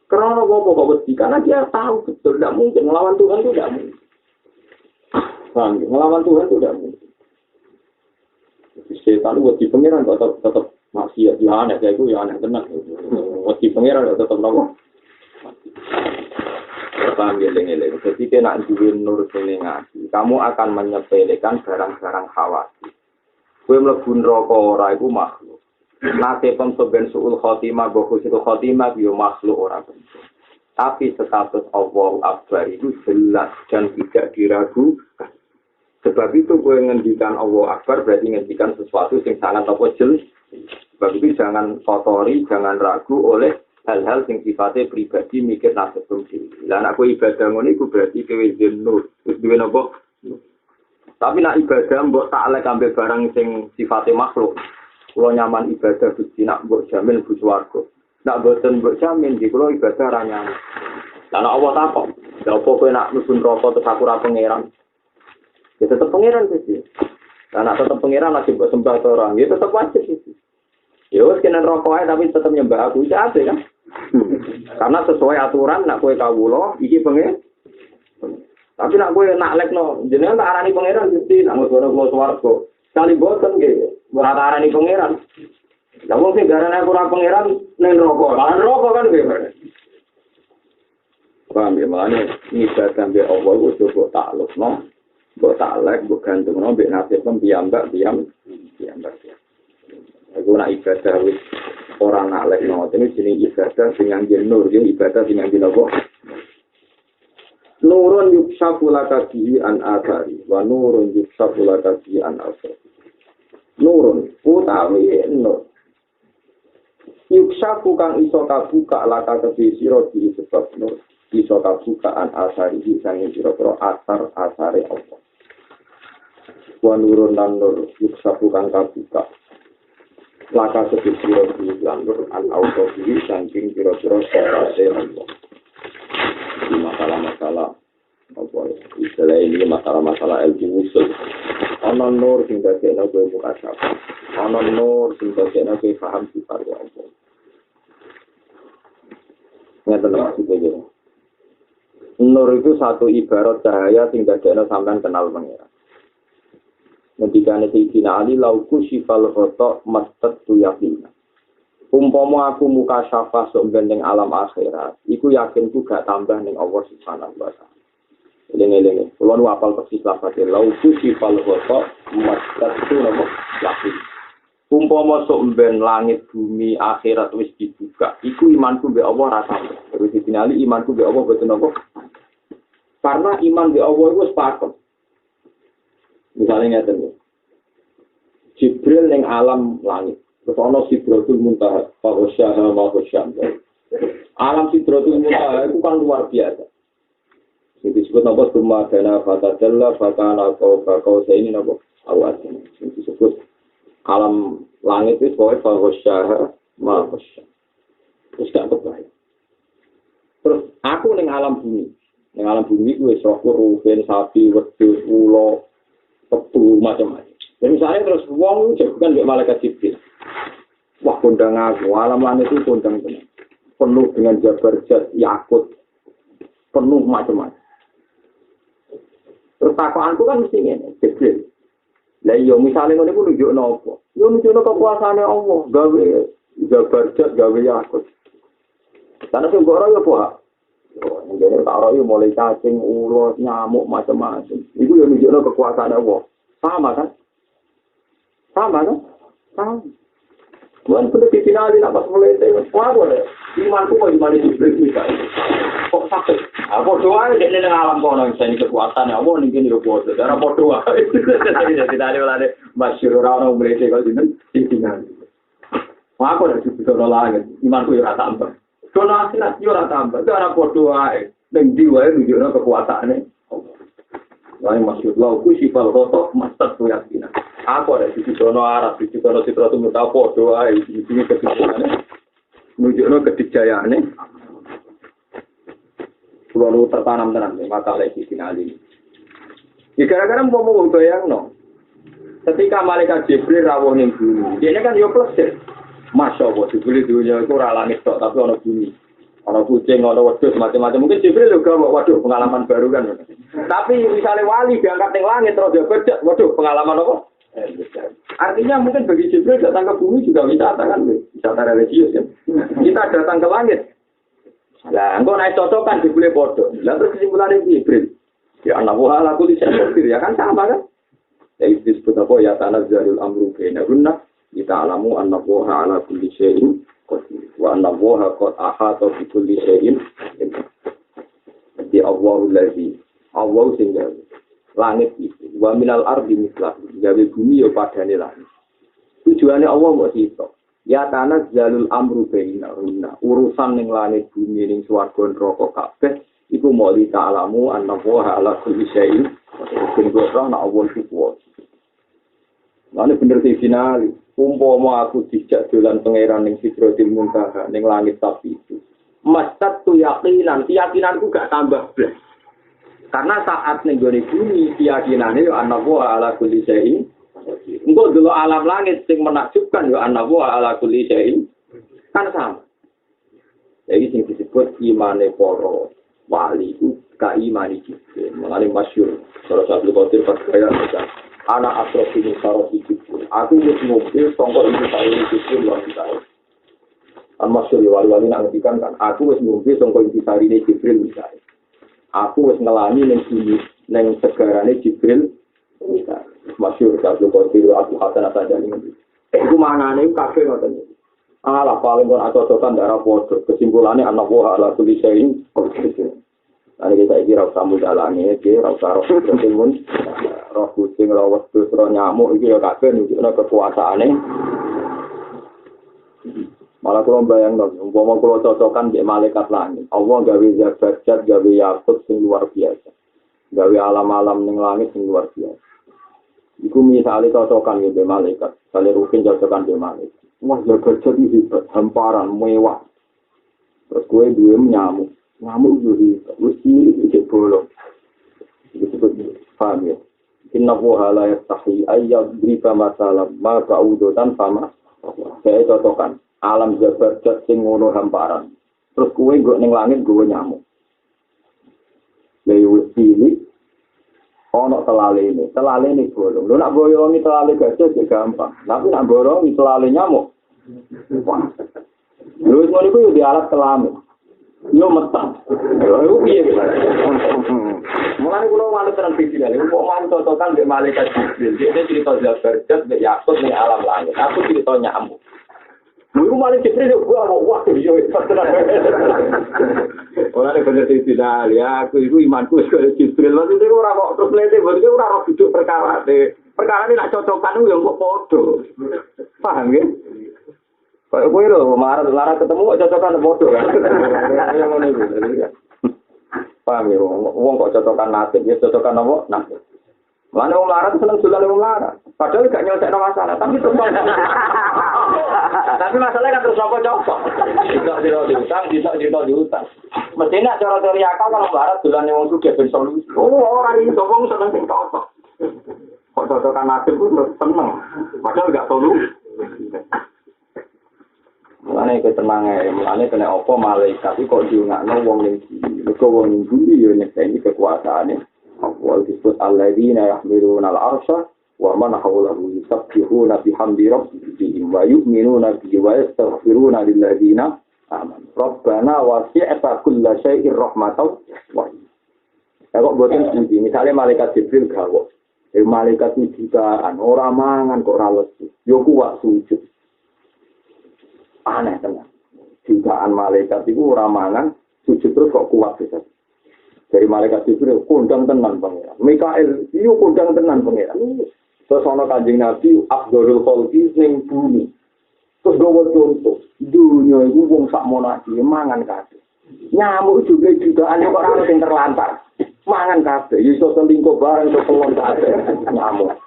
Karena apa kok wedi? Karena dia tahu betul tidak mungkin melawan Tuhan itu tidak mungkin. Paham? Melawan Tuhan itu tidak mungkin. Setan itu wedi pengiran tetap masih ya aneh kayak itu ya aneh tenang. Waktu pangeran tetap nopo. Paham geleng-geleng. Jadi kena jual nur ngaji. Kamu akan menyepelekan barang-barang khawatir. Kue mlebu neraka ora iku makhluk. Nate pemsoben suul khotimah bagus itu khotimah bio makhluk ora bentuk. Tapi status Allahu Akbar itu jelas dan tidak diragukan. Sebab itu kue ngendikan Allahu Akbar berarti ngendikan sesuatu yang sangat apa jelas. Sebab itu jangan kotori, jangan ragu oleh hal-hal yang sifatnya pribadi mikir nasib sendiri. Lah aku ibadah ngono iku berarti kowe nur, wis duwe napa? Tapi nak ibadah mbok taklek ambek barang sing sifatnya makhluk. Kula nyaman ibadah Gusti nak mbok jamin bu swarga. Nak boten mbok jamin di kula ibadah ra nyaman. Lah nek Allah takok, lha opo kowe nak mlebu neraka terus aku ra pangeran? Ya tetep pangeran sih. Lah nak tetep pangeran lagi mbok sembah orang, ya tetep wajib sih. Ya wis kena rokok ae tapi tetep nyembah aku aja kan. Karena sesuai aturan nak kowe kawula iki pengen. Tapi nak kowe nak lekno jenengan tak arani pangeran Gusti nak ngono kula swarga. Kali boten nggih, ora tak arani pangeran. Lah wong sing garane aku ora pangeran ning rokok. Lah rokok kan nggih. Paham ya makane ibadah mbek Allah iku coba taklukno. Mbok taklek mbok gantungno mbek nasib piyambak. Aku nak ibadah wis orang nak lek no ini jenis ibadah sing ngangge nur ya ibadah sing ngangge napa nurun yukshafu lakabi an athari wa nurun yukshafu lakabi an asari nurun utawi nur yukshafu kang iso kabuka lakabi sira di sebab nur iso kabuka an asari sang sira-sira asar-asare Allah wa nurun lan nur yukshafu kang kabuka laka sebesar di landur an auto diri saking kira-kira serase Allah. Di masalah-masalah apa istilah ini masalah-masalah ilmu usul. Ana nur sing dadekno kowe buka sapa. Ana nur sing dadekno kowe paham sifat Allah. Ngeten maksudnya. Nur itu satu ibarat cahaya sing dadekno sampean kenal pangeran. Ketika Sayyidina Ali lauku sifal khotok mastat tu yakin. Umpama aku muka syafa sok gendeng alam akhirat, iku yakinku gak tambah ning Allah Subhanahu wa taala. Eling-eling, kula nu apal persis lafate lauku sifal khotok mastat tu yakin. Umpama sok ben langit bumi akhirat wis dibuka, iku imanku mbek Allah ra tambah. Terus Sayyidina Ali imanku mbek Allah boten apa? Karena iman mbek Allah wis pakem. Misalnya ngeten ya. Jibril yang alam langit. Terus ana Sidratul Muntaha, Fahusyaha Mahusyam. Alam Sidratul Muntaha itu kan luar biasa. Ini disebut apa? Summa dana fatadalla fakana kau ini apa? Awas. Ini disebut alam langit itu pokoknya Fahusyaha Mahusyam. Terus gak kebayang. Terus aku yang alam bumi. Yang alam bumi itu roh ruhin, sapi, wedhus, ulo, kebu macam-macam. Dan misalnya terus wong jagungan mbek malaikat Jibril. Wah kondang aku, alam langit itu kondang benar. Penuh dengan jabar-jat, yakut, penuh macam-macam. Terus takokanku kan mesti ngene, Jibril. Lah yo misale ngene ku nunjukno apa? Yo nunjukno kekuasaane Allah, gawe jabar-jat, gawe yakut. Karena sing ora yo apa? Jadi taruh itu mulai cacing, ulos, nyamuk, macam-macam. Itu yang menunjukkan kekuasaan Allah. Sama kan? Sama kan? Sama. Bukan benar difinali, nak pas mulai itu. Wah, boleh. Imanku mau dimana Jibril misalnya. Kok sakit? Aku doa dia dengan alam kono ini kekuatan Allah nih gini bodoh. Darah bodoh. Tidak ada lagi masyhur orang mulai itu kalau difinali. Wah, aku dah cukup doa lagi. Imanku ya tambah. Doa akhirat yo ora tambah. Darah bodoh ae. Ning diwa nunjukno kekuasaane. Wah, maksud Allah ku sifal roto mastad yakin. Aku ada di dono Arab, di dono Citra Tumut apa doa iki kebijakanane. Nunjukno kedijayaane. Kulo tertanam tenan masalah iki finali. Gara-gara mau bayangno. Ketika malaikat Jibril rawuh ning bumi, dia kan yo plesir. Masya Allah, Jibril dunia itu ora langit tok, tapi ono bumi. Ono kucing, ono wedhus, macam-macam. Mungkin Jibril juga waduh pengalaman baru kan. Tapi misalnya wali diangkat ning langit terus dia kerja, waduh pengalaman apa? Artinya mungkin bagi Jibril datang ke bumi juga wisata kan, wisata religius kan. Kita datang ke langit. Lah, engko naik cocokan Jibril bodoh. Lah terus kesimpulannya Jibril. Ya Allah wala kulli syai'in ya kan sama kan? Ya disebut apa ya tanazzalul amru bainahunna kita alamu anna Allaha ala kulli syai'in qadir wa anna Allaha qad ahata bi kulli syai'in. Jadi Allahul ladzi Allah sing langit itu wa minal ardi mislah gawe bumi yo padane langit. Tujuane Allah kok sitok. Ya tanazzalul amru bainahunna urusan ning langit bumi ning swarga neraka kabeh iku moli ta'alamu anna Allaha ala kulli syai'in qadir wa anna Allah kuwat. Lan bener sing final umpama aku dijak dolan pangeran ning Sidratil Muntaha ning langit tapi itu. Masat tu yakinan, keyakinanku gak tambah blas. Karena saat ning gone bumi keyakinane yo ana wa ala kulli syai'in. Engko dulu alam langit sing menakjubkan yo ana wa ala kulli syai'in. Kan sama. Jadi sing disebut imane para wali itu ka imani Jibril. Mengalih masyhur salah satu kotir percaya anak asrof ini sarot Jibril. Aku wis mobil sangka iki saya Jibril luar biasa. Masyhur wali-wali nak ngendikan kan aku wis mobil sangka iki sarine Jibril misalnya. Aku wis ngelani ning sini ning segarane Jibril misalnya. Masyhur satu kotir aku hasan saja ini. Iku manane kabeh ngoten. Alah paling kon acocokan darah podo. Kesimpulannya anak wa ala kulli syai'in qadir. Ana kita iki ra usah mudalane iki ra usah roh kucing roh kucing roh wedhus roh nyamuk iki ya kabeh nunjukno kekuasaane. Malah kula bayangno umpama kula cocokan mbek malaikat langit. Allah gawe zat gawe yakut sing luar biasa. Gawe alam-alam ning langit sing luar biasa. Iku misale cocokan mbek malaikat, sale rukin cocokan mbek malaikat. Wah, zat iki hamparan mewah. Terus kowe duwe nyamuk. Nyamuk itu wis iki bolong. Disebut paham ya. Inna Allaha la yastahi ayyadriba masalan ma ka'udutan sama. Saya contohkan alam zabarjat sing ngono hamparan. Terus kowe nggo ning langit nggo nyamuk. Lha wis cilik ono telalene bolong. Lho nak boyongi telale gajah ya gampang. Tapi nak borongi telale nyamuk. Wah. Lho ngono iku yo di alat kelamin. Yo metang. Yo piye iki? Mulane kula manut tenan pikiran. Kok mau cocokan mbek malaikat Jibril. Dia cerita zabarjat mbek yakut ning alam langit. Aku cerita nyamuk. Lha malah Jibril gua wah yo tenan. Ora bener tidak ya aku iku imanku wis kaya Jibril. Maksudnya ora kok terus lete, berarti ora kok duduk perkara ini nak cocokan yo kok padha. Paham ya? Kayak kowe lho, marah ketemu kok cocokan bodoh kan. Yang ngono iku. Paham ya, wong kok cocokan nasib, ya cocokan apa? Nasib. Lan wong larat seneng dolan wong larat. Padahal gak nyelesekno masalah, tapi terus. Tapi masalahnya kan terus apa cocok. Tidak diutang. Mestinya cara teori akal kalau larat dolan wong sugih ben solusi. Oh, ora iso wong seneng sing cocok. Kok cocokan nasib ku seneng. Padahal gak solusi. Mulane ketenange, mulane kena apa malaikat kok diungakno wong ning bumi. Mergo wong ning bumi yo nyekeni kekuasaane. Allah disebut alladzina yahmiluna al-arsha wa man hawlahu yusabbihuna bihamdi rabbihim wa yu'minuna bihi wa yastaghfiruna lilladzina aman. Rabbana wasi'ta kulla syai'ir rahmatan wa kok boten siji, misalnya malaikat Jibril gawok. Malaikat jutaan ora mangan kok ora lesu. Yo kuwak sujud. Aneh tenan. Jutaan malaikat iku ora mangan, sujud terus kok kuat bisa. Dari malaikat Jibril kondang tenan pangeran. Mikael yo kondang tenan pangeran. Terus ana Kanjeng Nabi afdhalul khalqi ning bumi. Terus gawa contoh, dunia iku wong sak monake mangan kabeh. Nyamuk juga jutaan kok ora sing terlantar. Mangan kabeh, iso selingkuh bareng iso pelon kabeh nyamuk.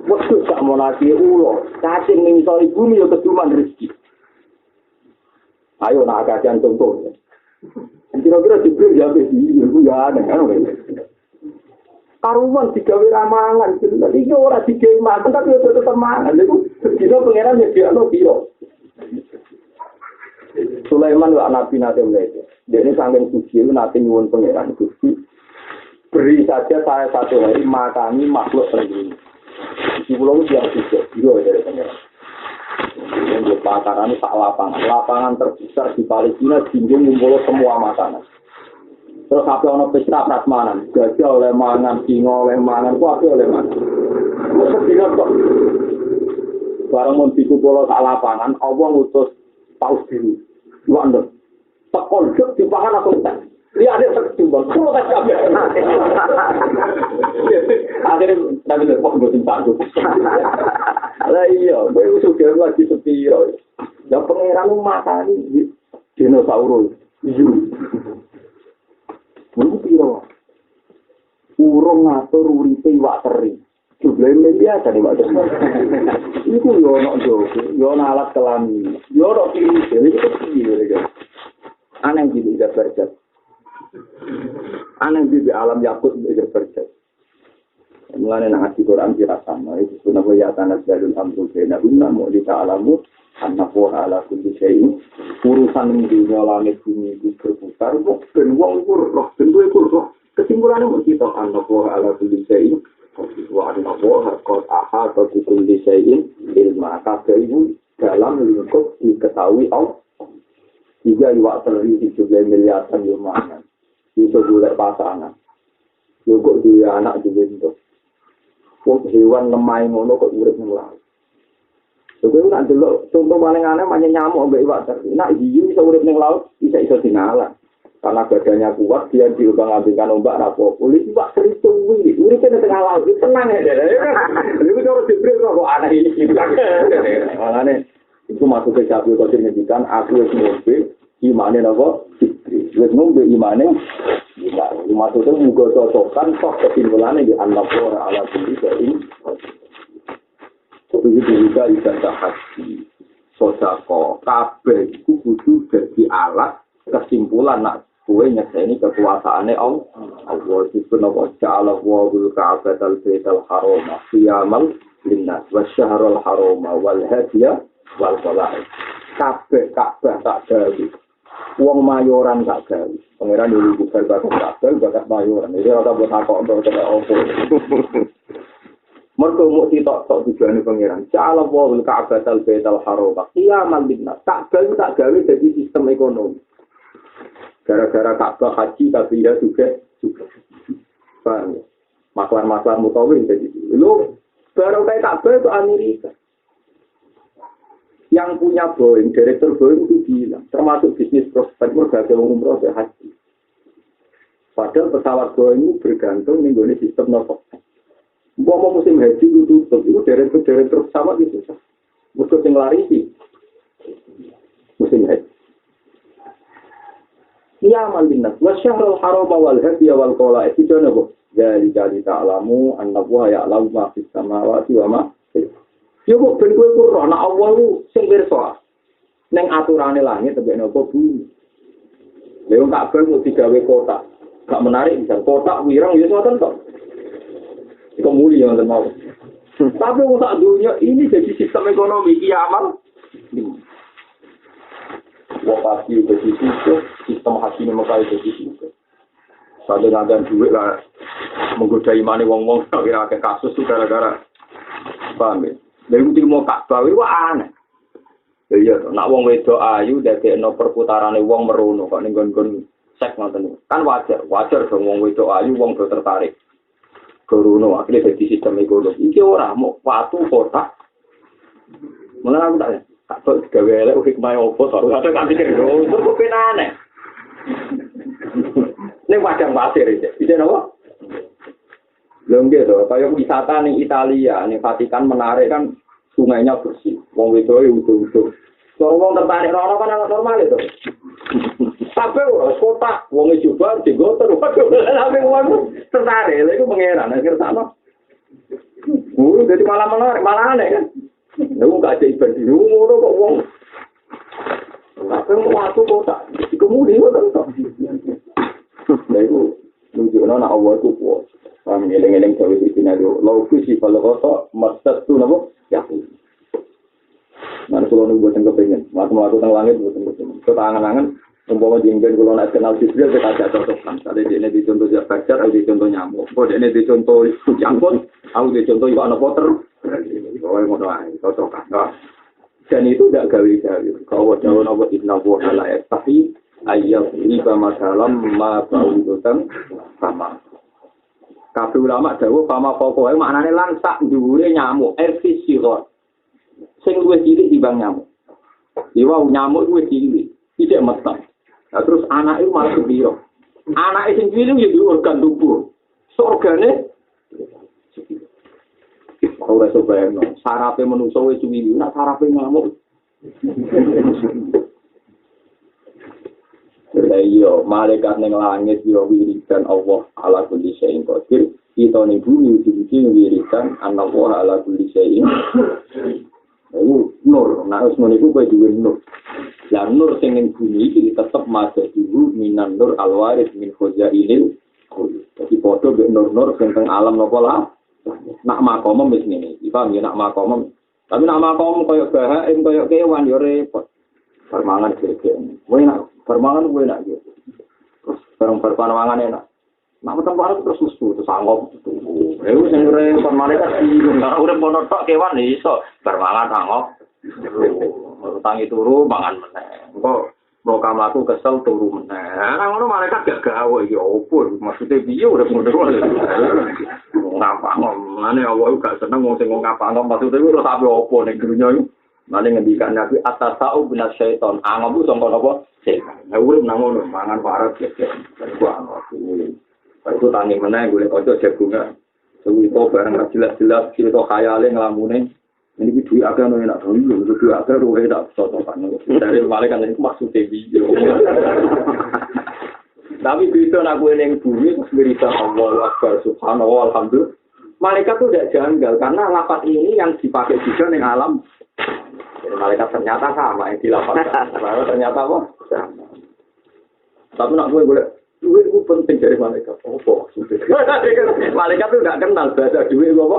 Wektu sak monake ulo, cacing ning sori bumi yo keduman rezeki. Ayo nak kajian contoh. Kira-kira Jibril ya iki iku ya aneh kan. Karuan digawe ramangan, jadi iki ora digawe mangan tapi yo tetep mangan. Iku bisa pangeran nyediakno piro. Sulaiman wa nabi nate mlete. Dene saking suci nate nyuwun pangeran Gusti beri saja saya satu hari makani makhluk sendiri. Di pulau siap juga, dari pangeran. Yang pakaran tak lapangan terbesar di Palestina jinjung ngumpul semua makanan. Terus apa ono pesta prasmanan, gajah oleh mangan, singa oleh mangan, kuwi oleh mangan. Terus kok barang mun dikumpul sak lapangan, apa ngutus paus biru. London. Tekol jek dipangan atau tak. Dia ada terkejut, kalau tak kabeh. Akhirnya nabi lepas bosin takut. Lah iya, gue sudah lagi sepiro. Yang pangeran makan dinosaurus, hiu. Mungkin piro. Urung ngatur uripe iwak teri. Jumlahnya biasa nih Pak. Itu yo ono jogo, yo ono alat kelamin, yo ono pilih, itu piye. Aneh gitu udah berjat. Aneh di alam yakut belajar berjaya. Mulanya nak ngaji Quran dirasana itu sunah ya tanah jalul amru bena guna mau dita'alamu annahu ala kulli syai'in urusan dunia langit bumi itu berputar kok ben wong roh ben duwe roh kesimpulannya mau kita annahu ala kulli syai'in wa annahu qad ahata bi kulli syai'in ilma kabeh dalam lingkup diketahui Allah. Tiga iwak teri 17 miliaran yo mangan. Iso golek pasangan. Yo kok duwe anak duwe entuk. Wong hewan lemah ngono kok urip ning laut. Kowe ora delok contoh paling aneh manye nyamuk mbek iwak teri. Nek hiu iso urip ning laut iso dinalar. Karena badannya kuat dia diubang-ambingkan ombak rapo. Kulit iwak teri suwi urip ning tengah laut tenang ya. Lha cara Jibril kok aneh iki. Malane itu masuk ke Jabu Qadir ngendikan aku wis ngombe imane napa Jibril. Wis ngombe imane maksudnya muga cocokan tok ketimbulane di An-Nafur ala kulli syai'in. Begitu juga ibadah haji. Sodako kabeh iku kudu dadi alat kesimpulan nak kowe nyekseni kekuasaane Allah. Allah subhanahu wa ta'ala wa bil ka'batal baital haram qiyamal linnas wasyahral haram wal hadiya wal qala'i. Kabeh Ka'bah tak gawe. Wong mayoran tak gawe. Pangeran dulu bukan bakat mayoran. Jadi ora buat takok untuk kena opo. Mergo muk sitok tujuane pangeran. Ja'ala wal ka'batal baital haram qiyamal linnas. Ka'bah tak gawe dadi sistem ekonomi. Gara-gara Ka'bah haji tapi dia juga. Paham ya? Maklar-maklar mutawin jadi. Lu baru kayak Ka'bah itu Amerika. Yang punya Boeing, direktur Boeing itu bilang, termasuk bisnis prospek berbagai umroh dan haji. Padahal pesawat Boeing itu bergantung dengan sistem nopo. Mau musim haji itu tutup, itu direktur pesawat itu susah. Mesti ngelari sih musim haji. Ya malinnas, wasyahrul haram wal hadiya wal qala itu jono kok. Dari ta'lamu annahu ya'lamu ma fis samawati wa ma yo kok ben kowe ora ana Allah ku sing pirsa. Ning aturane langit tebek napa bumi. Lha wong kabeh mung digawe kotak. Gak menarik bisa kotak wirang ya ngoten tok. Iku muli yang mau. Tapi wong sak dunia ini jadi sistem ekonomi kiamat. Wong pasti jadi sistem hakim Mekah jadi sistem. Pada ngadan duit lah menggoda imane wong-wong kira akeh kasus itu gara-gara paham ya. Dari mesti mau Ka'bah itu aneh. Iya, nak wong wedok ayu dadekno perputarane wong merono kok ning nggon-nggon sek ngoten. Kan wajar dong wong wedok ayu wong do tertarik. Gorono akhirnya jadi sistem ekonomi. Iki ora mau watu kotak. Mulane aku tak gawe elek hikmah opo to. Ada kan pikir lho, itu kok penane. Ning padang pasir iki. Bisa napa? Lho nggih to, kaya wisata ning Italia, ning Vatikan menarik kan sungainya bersih. Wong wedok utuh-utuh. Kalau wong tertarik rono kan ana normal itu. Tapi ora kotak, wong coba digoter, waduh, tapi wong tertarik, lha iku pangeran akhir sama. Jadi malah menarik, malah aneh kan. Lu gak ada ibadah ngono kok wong. Tapi waktu kotak, dikemudi kan to. Lha iku nunjukno nek Allah itu kuat. Paham ngeleng-eleng dawuh iki nalo, "Lau kusi fal ghata masatu nabo ya." Nah, kalau nunggu buatan kepengen, waktu teng langit buatan kepengen. Ketangan-tangan, umpama jengben kalau nak kenal Jibril, kita ajak cocokkan. Tadi ini dicontoh Jabajar, aku dicontoh nyamuk. Oh, ini dicontoh jangkut, aku dicontoh juga anak poter. Oh, mau doain, cocokkan. Dan itu tidak gawe-gawe. Kalau jauh nopo inna wuhala tapi ayat ini sama dalam ma bautan sama. Kabeh ulama dawuh sama pokoknya maknane lantak dhuwure nyamuk, efisirot. Sing luwih cilik timbang nyamuk. Iwa nyamuk luwih cilik, tidak meteng. Nah, terus anak itu malah kebiro. Anak sing cilik ya organ tubuh. Organe ora iso bayangno. Sarape manungsa wis cilik, nek sarape nyamuk. Iya, malaikat ning langit yo wiridan Allah ala kulli syai'in qadir. Kita ning bumi iki wiridan Allah ala kulli syai'in. Nur, nah wis ngono iku kowe duwe nur. Lah nur sing ning bumi iki tetep masuk dulu minan nur alwaris min khazailil. Jadi padha mek nur-nur sing teng alam napa lah. Nak makom wis ngene. Paham ya nak makom. Tapi nak makom koyo bahaim koyo kewan yo repot. Permangan kene. Kowe nak permangan kowe nak gitu. Terus bareng permangan enak. Nak tempat terus musuh terus anggap itu. Sing repot malaikat iki ora urip ono tok kewan iso permangan anggap. Utangi turu mangan meneh. Engko mau kamlaku kesel turu meneh. Nah ngono malaikat gak gawe iki opo maksudnya piye urip ngono. Ngapang ngene Allah gak seneng wong sing ngapang maksudnya ora sampe opo ning dunya iki. Nane ngendikan Nabi atasau binas syaiton. Anggap sangka napa? Setan. Nah urip nang ngono mangan parat ya. Itu tangi meneh golek kanca jagungan. Suwi to barang jelas-jelas cerita khayale nglamune. Ini duit akeh ono enak dhewe, duit akeh ruwe tak cocokan. Dari malaikat itu maksudnya piye. Tapi bisa nak kowe ning bumi terus wiridan Allahu Akbar subhanallah alhamdulillah. Malaikat itu tidak janggal karena lafaz ini yang dipakai juga ning alam. Jadi malaikat ternyata sama yang dilafazkan. Ternyata apa? Sama. Tapi nak kowe golek duit itu penting dari malaikat. Apa maksudnya? Malaikat itu nggak kenal bahasa duit apa.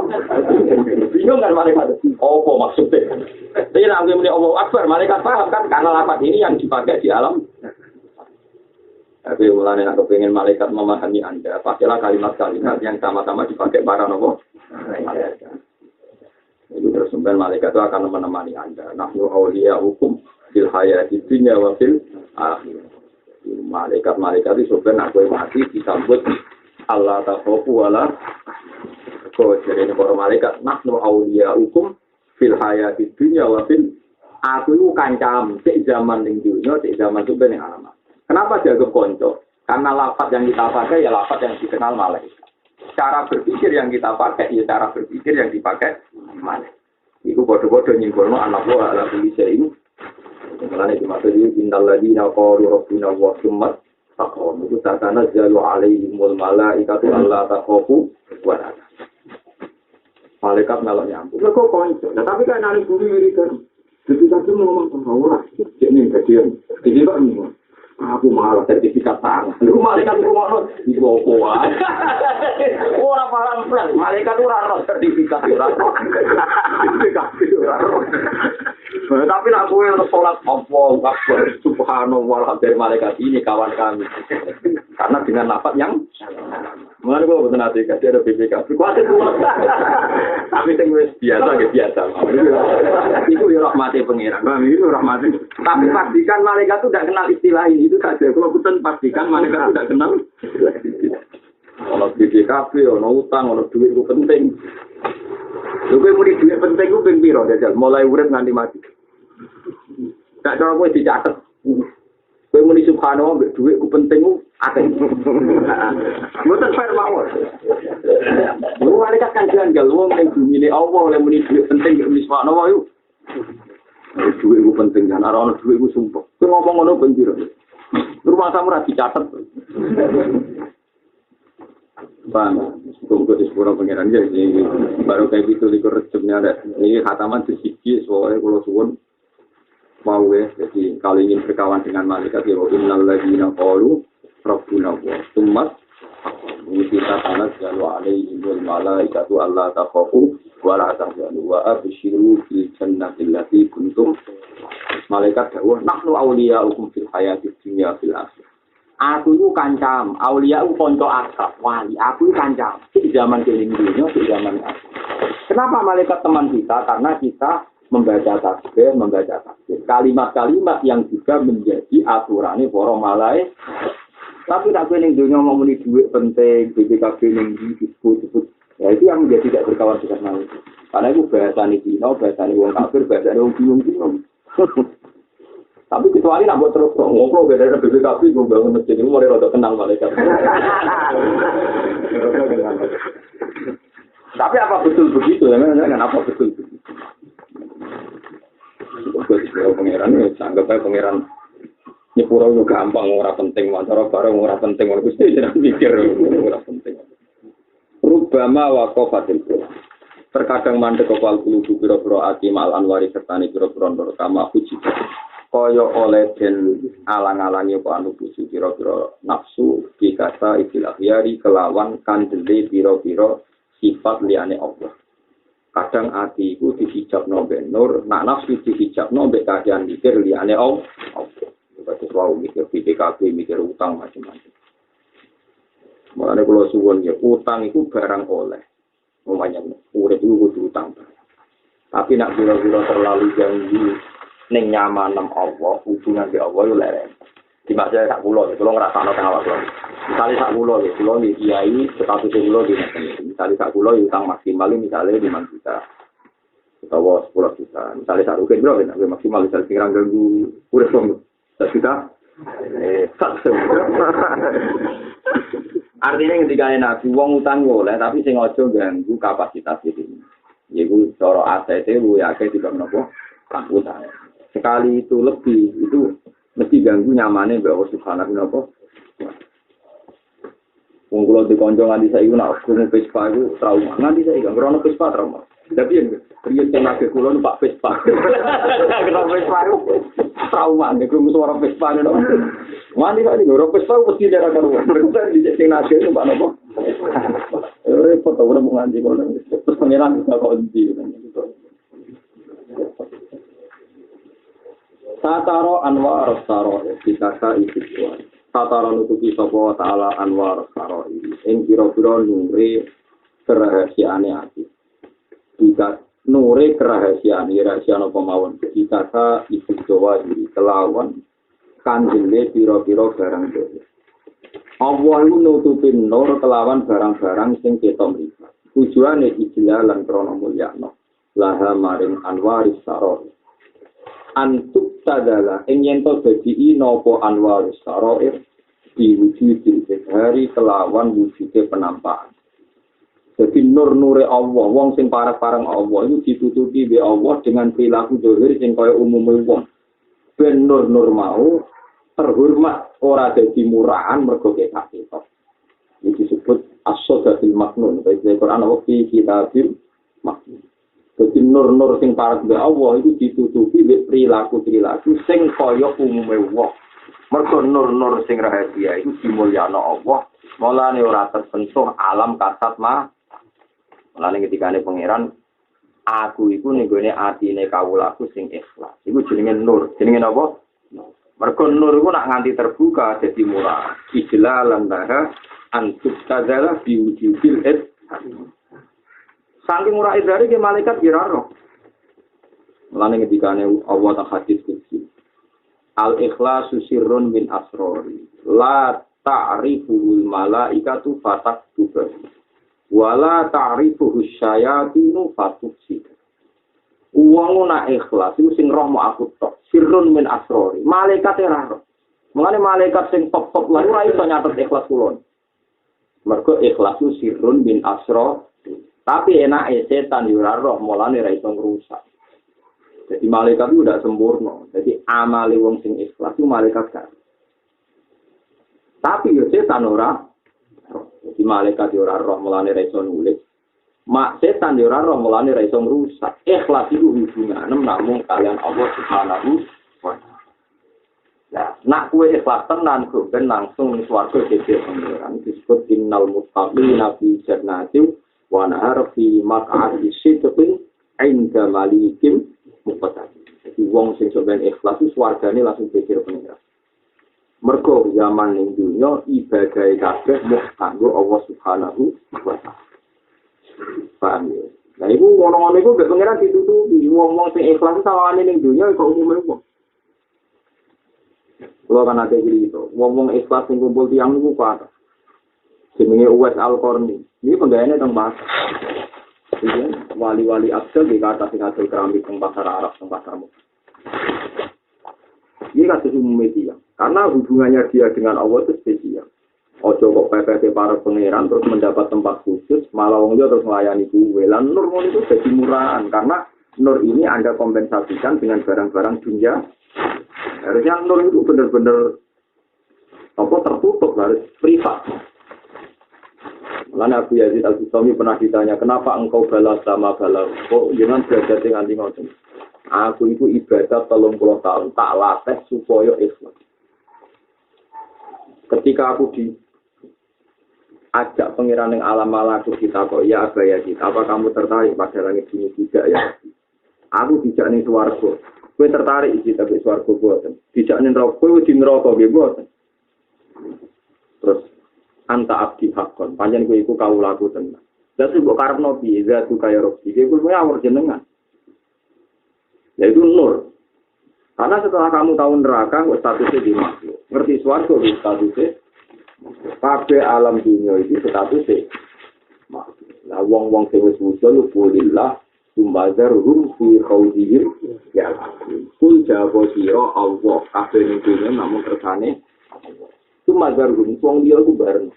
Bingung kan malaikat? Apa maksudnya? Jadi nanti mulai Allah Akbar, malaikat paham kan? Karena lapat ini yang dipakai di alam. Tapi mulanya nak kepingin malaikat memahami Anda, pakailah kalimat-kalimat yang sama-sama dipakai para nopo. Malaikat. Itu terus malaikat itu akan menemani Anda. Nahnu awliya hukum fil hayati dunya wa fil akhirah. Malaikat-malaikat itu sebenarnya aku mati disambut Allah takhofu wala kau jadi para malaikat nahnu awliya hukum fil hayati dunya wa fil aku itu kancam cek zaman ning dunya cek zaman itu bening alamat. Kenapa jaga konco? Karena lafaz yang kita pakai ya lafaz yang dikenal malaikat. Cara berpikir yang kita pakai ya cara berpikir yang dipakai malaikat. Iku bodoh-bodoh nyimpulno anak buah ala kulise ini. Mulane dimaksud innal ladina qalu rabbuna wa summa taqamu itu tatanazzalu alaihimul malaikatu alla takhafu wa la tahzanu. Malaikat melok nyambung. Lha kok konco? Nah, tapi kan nang bumi wiridan. Jadi kan ngomong ora jeneng kadian. Iki kok ngomong. Aku malah sertifikat tangan. Lu malaikat ngono di opo wae. Ora paham plan. Malaikat ora ono sertifikat ora. Tapi nak kowe salat Allahu Akbar subhanallah dari malaikat ini kawan kami. Karena dengan lafaz yang Mana kalau betul nanti kasih ada BPKB, kuatir keluar. Tapi yang biasa, biasa. Itu ya rahmati pengiran, itu rahmati. Tapi pastikan malaikat itu tidak kenal istilah ini itu saja. Kalau betul pastikan malaikat itu tidak kenal. Kalau BPKB, kalau utang, kalau duit itu penting. Lu mau duit penting itu piro jajal. Mulai urip nganti mati. Tak cara gue dicatat. Kowe muni subhanallah mbek dhuwit ku penting ku akeh. Mboten fair mawon. Lu malaikat kan janggal wong ning bumi Allah oleh muni dhuwit penting mbek subhanallah yo. Dhuwit ku penting jan ora ono dhuwit ku sumpah. Kowe ngomong ngono ben piro? Rumah kamu ra dicatet. Bang, tunggu di sepuluh pangeran ya ini baru kayak gitu likur recepnya ada. Ini khataman sedikit soalnya kalau suwun mau jadi kalau ingin berkawan dengan malaikat ya innal ladzina qalu rabbuna Allah tsumma kita tanah jalu alaihim wal malaikatu alla taqafu wa la tahzanu wa abshiru bil jannati allati kuntum malaikat dawuh nahnu awliya'ukum fil hayatid dunya fil akhirah. Aku itu kancam, aulia itu konco akrab, wali. Aku itu kancam, di zaman keliling dunia, di zaman aku. Kenapa malaikat teman kita? Karena kita membaca tasbih, kalimat-kalimat yang juga menjadi aturannya para malaikat. Tapi tak keliling dunia mau meni duit penting, BPKB yang disebut-sebut. Ya itu yang menjadi tidak berkawan dengan malaikat. Karena itu bahasa ini Cina, bahasa ini wong kafir, bahasa ini wong bingung-bingung. Tapi kecuali nak buat terus ngobrol beda dari BPKB, gue bangun masjid ini mulai rada kenal malaikat. Tapi apa betul begitu? Apa betul begitu? Gue pangeran, anggap aja pangeran nyepura itu gampang, ora penting, cara bareng ora penting, ora pasti jangan mikir ora penting. Rubama waqafatil Qur'an. Terkadang mandek kepal kulubu biro-biro ati mal anwari sertani biro-biro kama puji. Kaya oleh den alang-alangi apa anu puji biro-biro nafsu dikata istilah yari kelawan kandele biro-biro sifat liyane Allah. Kadang ati iku dihijabno mbek nur, nak nafsu dihijabno mbek kajian mikir liyane Allah. Terus wau mikir PKB, mikir utang macam-macam. Mulane kula suwun ya utang iku barang oleh. Umpamanya urip iku kudu utang. Tapi nak biro-biro terlalu janji ning nyaman Allah, hubungan di Allah yo lereng. Dimaksud sak kula ngrasakno teng awak kula. Misale sak kula iki kiai status kula di ngeten. Misale sak kula utang maksimal misale 5 juta. Utawa 10 juta. Misale sak rugen bro nek maksimal misale pirang ganggu urip wong 1 juta. Artinya ketika nabi wong utang oleh tapi sing aja ganggu kapasitas iki. Yaiku cara aset e luwih akeh dibanding napa? Utang. Sekali itu lebih, itu mesti ganggu nyamannya bahwa subhanahu wa ta'ala. Kalau di konco nganti saya nak guru Vespa itu trauma. Nganti saya kan karena Vespa trauma. Tapi yang periode yang agak kulon Pak Vespa. Kenapa Vespa itu trauma? Nih guru suara Vespa itu. Nganti saya guru Vespa mesti dia akan rumah. Berita di sini nasi itu Pak Nopo. Repot tahu udah mau ngaji kalau terus pengiran kita kunci. Sataro anwar saro dikata itu kuat. Sataro nutupi sapa taala anwar saro ini. Ing pira-pira nure kerahasiaane ati. Jika nure kerahasiaane rahasia apa mawon. Dikata itu Jawa iki kelawan kanjele pira-pira barang dhewe. Allah nutupi nur kelawan barang-barang sing ketok mripat. Tujuane ijlalan krana mulyakno. Laha maring anwaris saro. Antuk tadala ing to dadi napa anwar sarair diwujudi hari kelawan wujude penampakan. Jadi nur-nure Allah, wong sing pareng-pareng Allah itu ditutupi be Allah dengan perilaku zahir sing kaya umume wong. Ben nur-nur mau terhormat ora dadi murahan mergo ketok. Iki disebut as-sadatul maknun. Baik Quran wa fi kitabil maknun. Jadi nur-nur sing parek be Allah itu ditutupi be perilaku-perilaku sing kaya umume wong. Mergo nur-nur sing rahasia itu dimulyakno Allah, mulane ora tersentuh alam kasat mah. Mulane ketikane pangeran, aku iku ning gone atine kawulaku sing ikhlas. Iku jenenge nur. Jenenge apa? Mergo nur iku nak nganti terbuka dadi murah. Ijlalan laha antuk kadzala biwujudil saking ora idare ke malaikat kira roh. Mulane ngendikane Allah ta hadis qudsi. Al ikhlasu sirrun min asrori. La ta'rifuhul malaikatu fataktuba. Wa la ta'rifuhus syayatinu fatuksi. Wong nak ikhlas iku sing roh mau aku tok. Sirrun min asrori. Malaikat ora roh. Mulane malaikat sing top-top lha ora iso nyatet ikhlas kulon. Mergo ikhlas itu sirrun min asrori. Tapi enake setan yo ora roh, mulane ra iso ngrusak. Jadi malaikat itu udah sempurna. Jadi amale wong sing ikhlas itu malaikat kan. Tapi yo setan ora. Jadi malaikat yo ora roh, mulane ra iso nulis. Mak setan yo ora roh, mulane ra iso ngrusak. Ikhlas itu hubungan namung kalian Allah Subhanahu wa taala. Nah, nak kowe ikhlas tenan kok ben langsung ning swarga dhewe pengiran disebut innal muttaqina fi jannatin wa nahar fi maq'adi sidqin 'inda malikin muqtadir. Jadi wong sing sampeyan ikhlas itu swargane langsung pikir pengira. Mergo zaman ning dunya ibadah kabeh mung kanggo Allah Subhanahu wa taala. Paham ya? Nah iku ngono-ngono iku gak pengira ditutupi wong-wong sing ikhlas sawane ning dunya kok umume wong. Kalau kan ada gitu, wong-wong ikhlas sing kumpul tiang niku kuat. Jenenge Uwais Al-Qarni. Ini penggaweane teng pasar. Jadi wali-wali abdal di kata sing hasil keramik teng pasar Arab teng pasar Mekah. Ini kasus umum media. Karena hubungannya dia dengan Allah itu spesial. Ojo kok PPT para pangeran terus mendapat tempat khusus, malah wong dia terus melayani kuwe. Lan nur itu jadi murahan karena nur ini Anda kompensasikan dengan barang-barang dunia. Harusnya nur itu benar-benar tertutup, harus privat. Lalu Abu Yazid Al-Bustami pernah ditanya, kenapa engkau balas sama balas? Kok jangan belajar dengan ngoten? Aku itu ibadah 30 tahun, tak latih supaya ikhlas. Ketika aku diajak pengiran yang alam malaku kita kok, ya Abu Yazid, apa kamu tertarik pada langit ini? Tidak ya. Aku dijak ning swarga. Kowe tertarik iki tapi swarga boten. Dijak ning neraka, kowe di neraka nggih boten. Terus anta abdi hakon, panjen kowe iku kawulaku tenan. Lah sing mbok karepno piye? Zatu kaya robi. Kowe awur jenengan. Yaitu nur. Karena setelah kamu tahu neraka, kok statusnya di makhluk. Ngerti swarga di statusnya. Kabeh alam dunia itu statusnya makhluk. Lah wong-wong sing wis wusul kulillah Sumbazarhum fi khawdihim ya kul jawa sira Allah kabeh ning dunya namung kersane Allah. Sumbazarhum wong dia ku bareng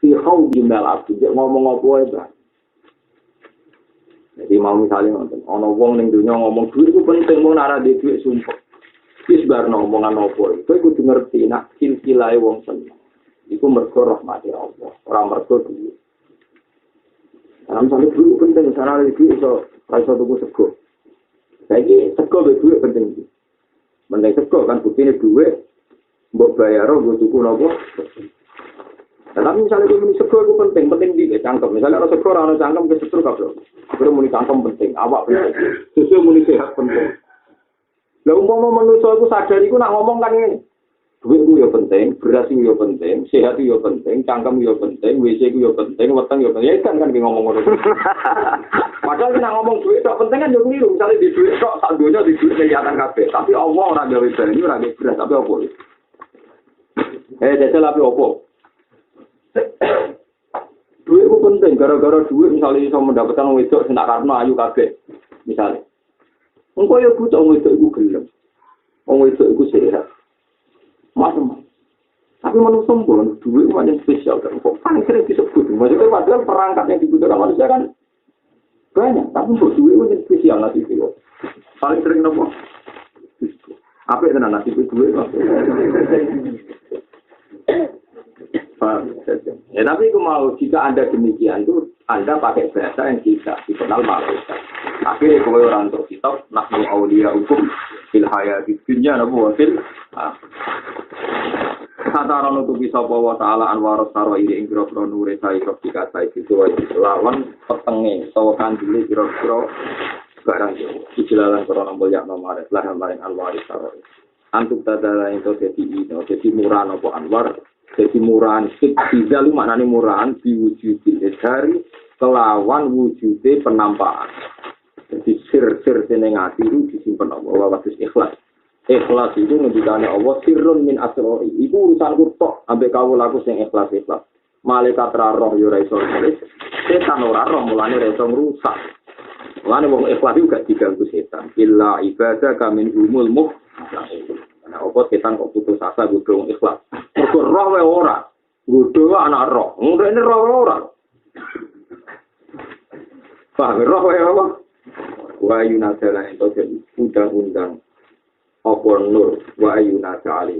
fi khawdihim al-abd ngomong apa wae ba. Jadi mau misalnya nonton ana wong ning dunya ngomong duit ku penting mung ora duwe duit sumpah. Wis bar omongan apa iku kudu ngerti nak silsilahe wong seneng. Iku mergo rahmati Allah, ora mergo duit. Dalam soal duit penting, sana lagi iso rasa tubuh sego. Lagi sego duit penting. Penting sego kan bukti ini duit, mbok bayar, mbok tuku nopo. Tapi misalnya itu sego itu penting di cangkem. Misalnya orang sego orang cangkem ke setruk apa? Sebenarnya muni cangkem penting, awak penting. Sesuai muni sehat penting. Lah umpama manusia itu sadar itu nak ngomong kan ini. Duit itu ya penting, beras itu ya penting, sehat itu ya penting, cangkem itu ya penting, WC itu ya penting, weteng ya penting. Ya kan ngomong-ngomong. Padahal kita ngomong duit tak penting kan yo keliru. Misalnya di duit kok sak donya di duit kelihatan kabeh. Tapi Allah ora gawe banyu, ora gawe beras, tapi opo? Jajal tapi opo? Duit itu penting, gara-gara duit misalnya bisa mendapatkan wedok sing tak karena ayu kabeh. Misalnya. Engko ya butuh wedok iku gelem. Wong wedok iku sehat. Macam. Tapi manusia pun duit macam spesial kan. Kok paling sering disebut. Maksudnya padahal perangkat yang dibutuhkan manusia kan banyak. Tapi untuk duit macam spesial nanti itu. Paling sering apa? Apa itu nanti duit? Ya tapi aku mau jika Anda demikian itu Anda pakai bahasa yang tidak dikenal malaikat. Akhirnya kalau orang untuk kitab nahnu auliya hukum fil hayati dunya nabu fil kata orang untuk bisa bawa taala anwar saro ini ingro nure sai propika sai itu lawan petenge tawakan dulu kira-kira barang dijelalan orang banyak nomor lah lain anwar saro antuk tadala itu jadi murah nopo anwar Jadi murahan iktizal maknane murahan diwujudi dari kelawan wujude penampakan. Jadi sir-sir seneng ati itu disimpan Allah watus ikhlas. Ikhlas itu ngendikane Allah sirrun min asrori. Iku urusanku tok ambek kawulaku sing ikhlas-ikhlas. Malaikat ra roh yo ora iso nulis. Setan ora roh mulane ora iso ngrusak. Mulane wong ikhlas itu gak diganggu setan. Illa ibadah kamin umul mukhlasin. Nah, apa setan kok putus asa godhong ikhlas. Mergo roh wae ora. Godhong anak roh. Ngene roh ora. Paham roh wae apa? Wa yunazala itu jadi undang-undang apa nur wa yunazala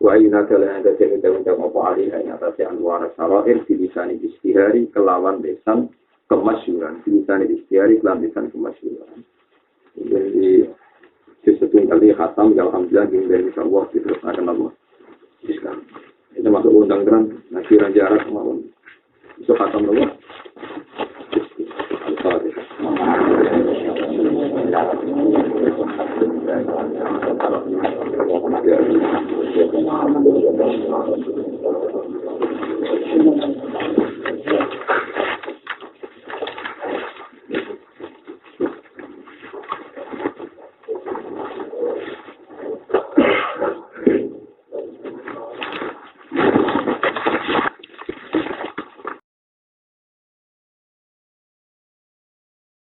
wa yunazala itu jadi undang-undang apa alih yang atas anwar sarair di lisan istihari kelawan lisan kemasyhuran di lisan istihari kelawan lisan kemasyhuran. Jadi sesuatu kali khatam ya alhamdulillah dari Allah terus akan Allah. Sekarang itu masuk undang-undang nakhiran jarak mau iso khatam Allah. Al-Fatihah.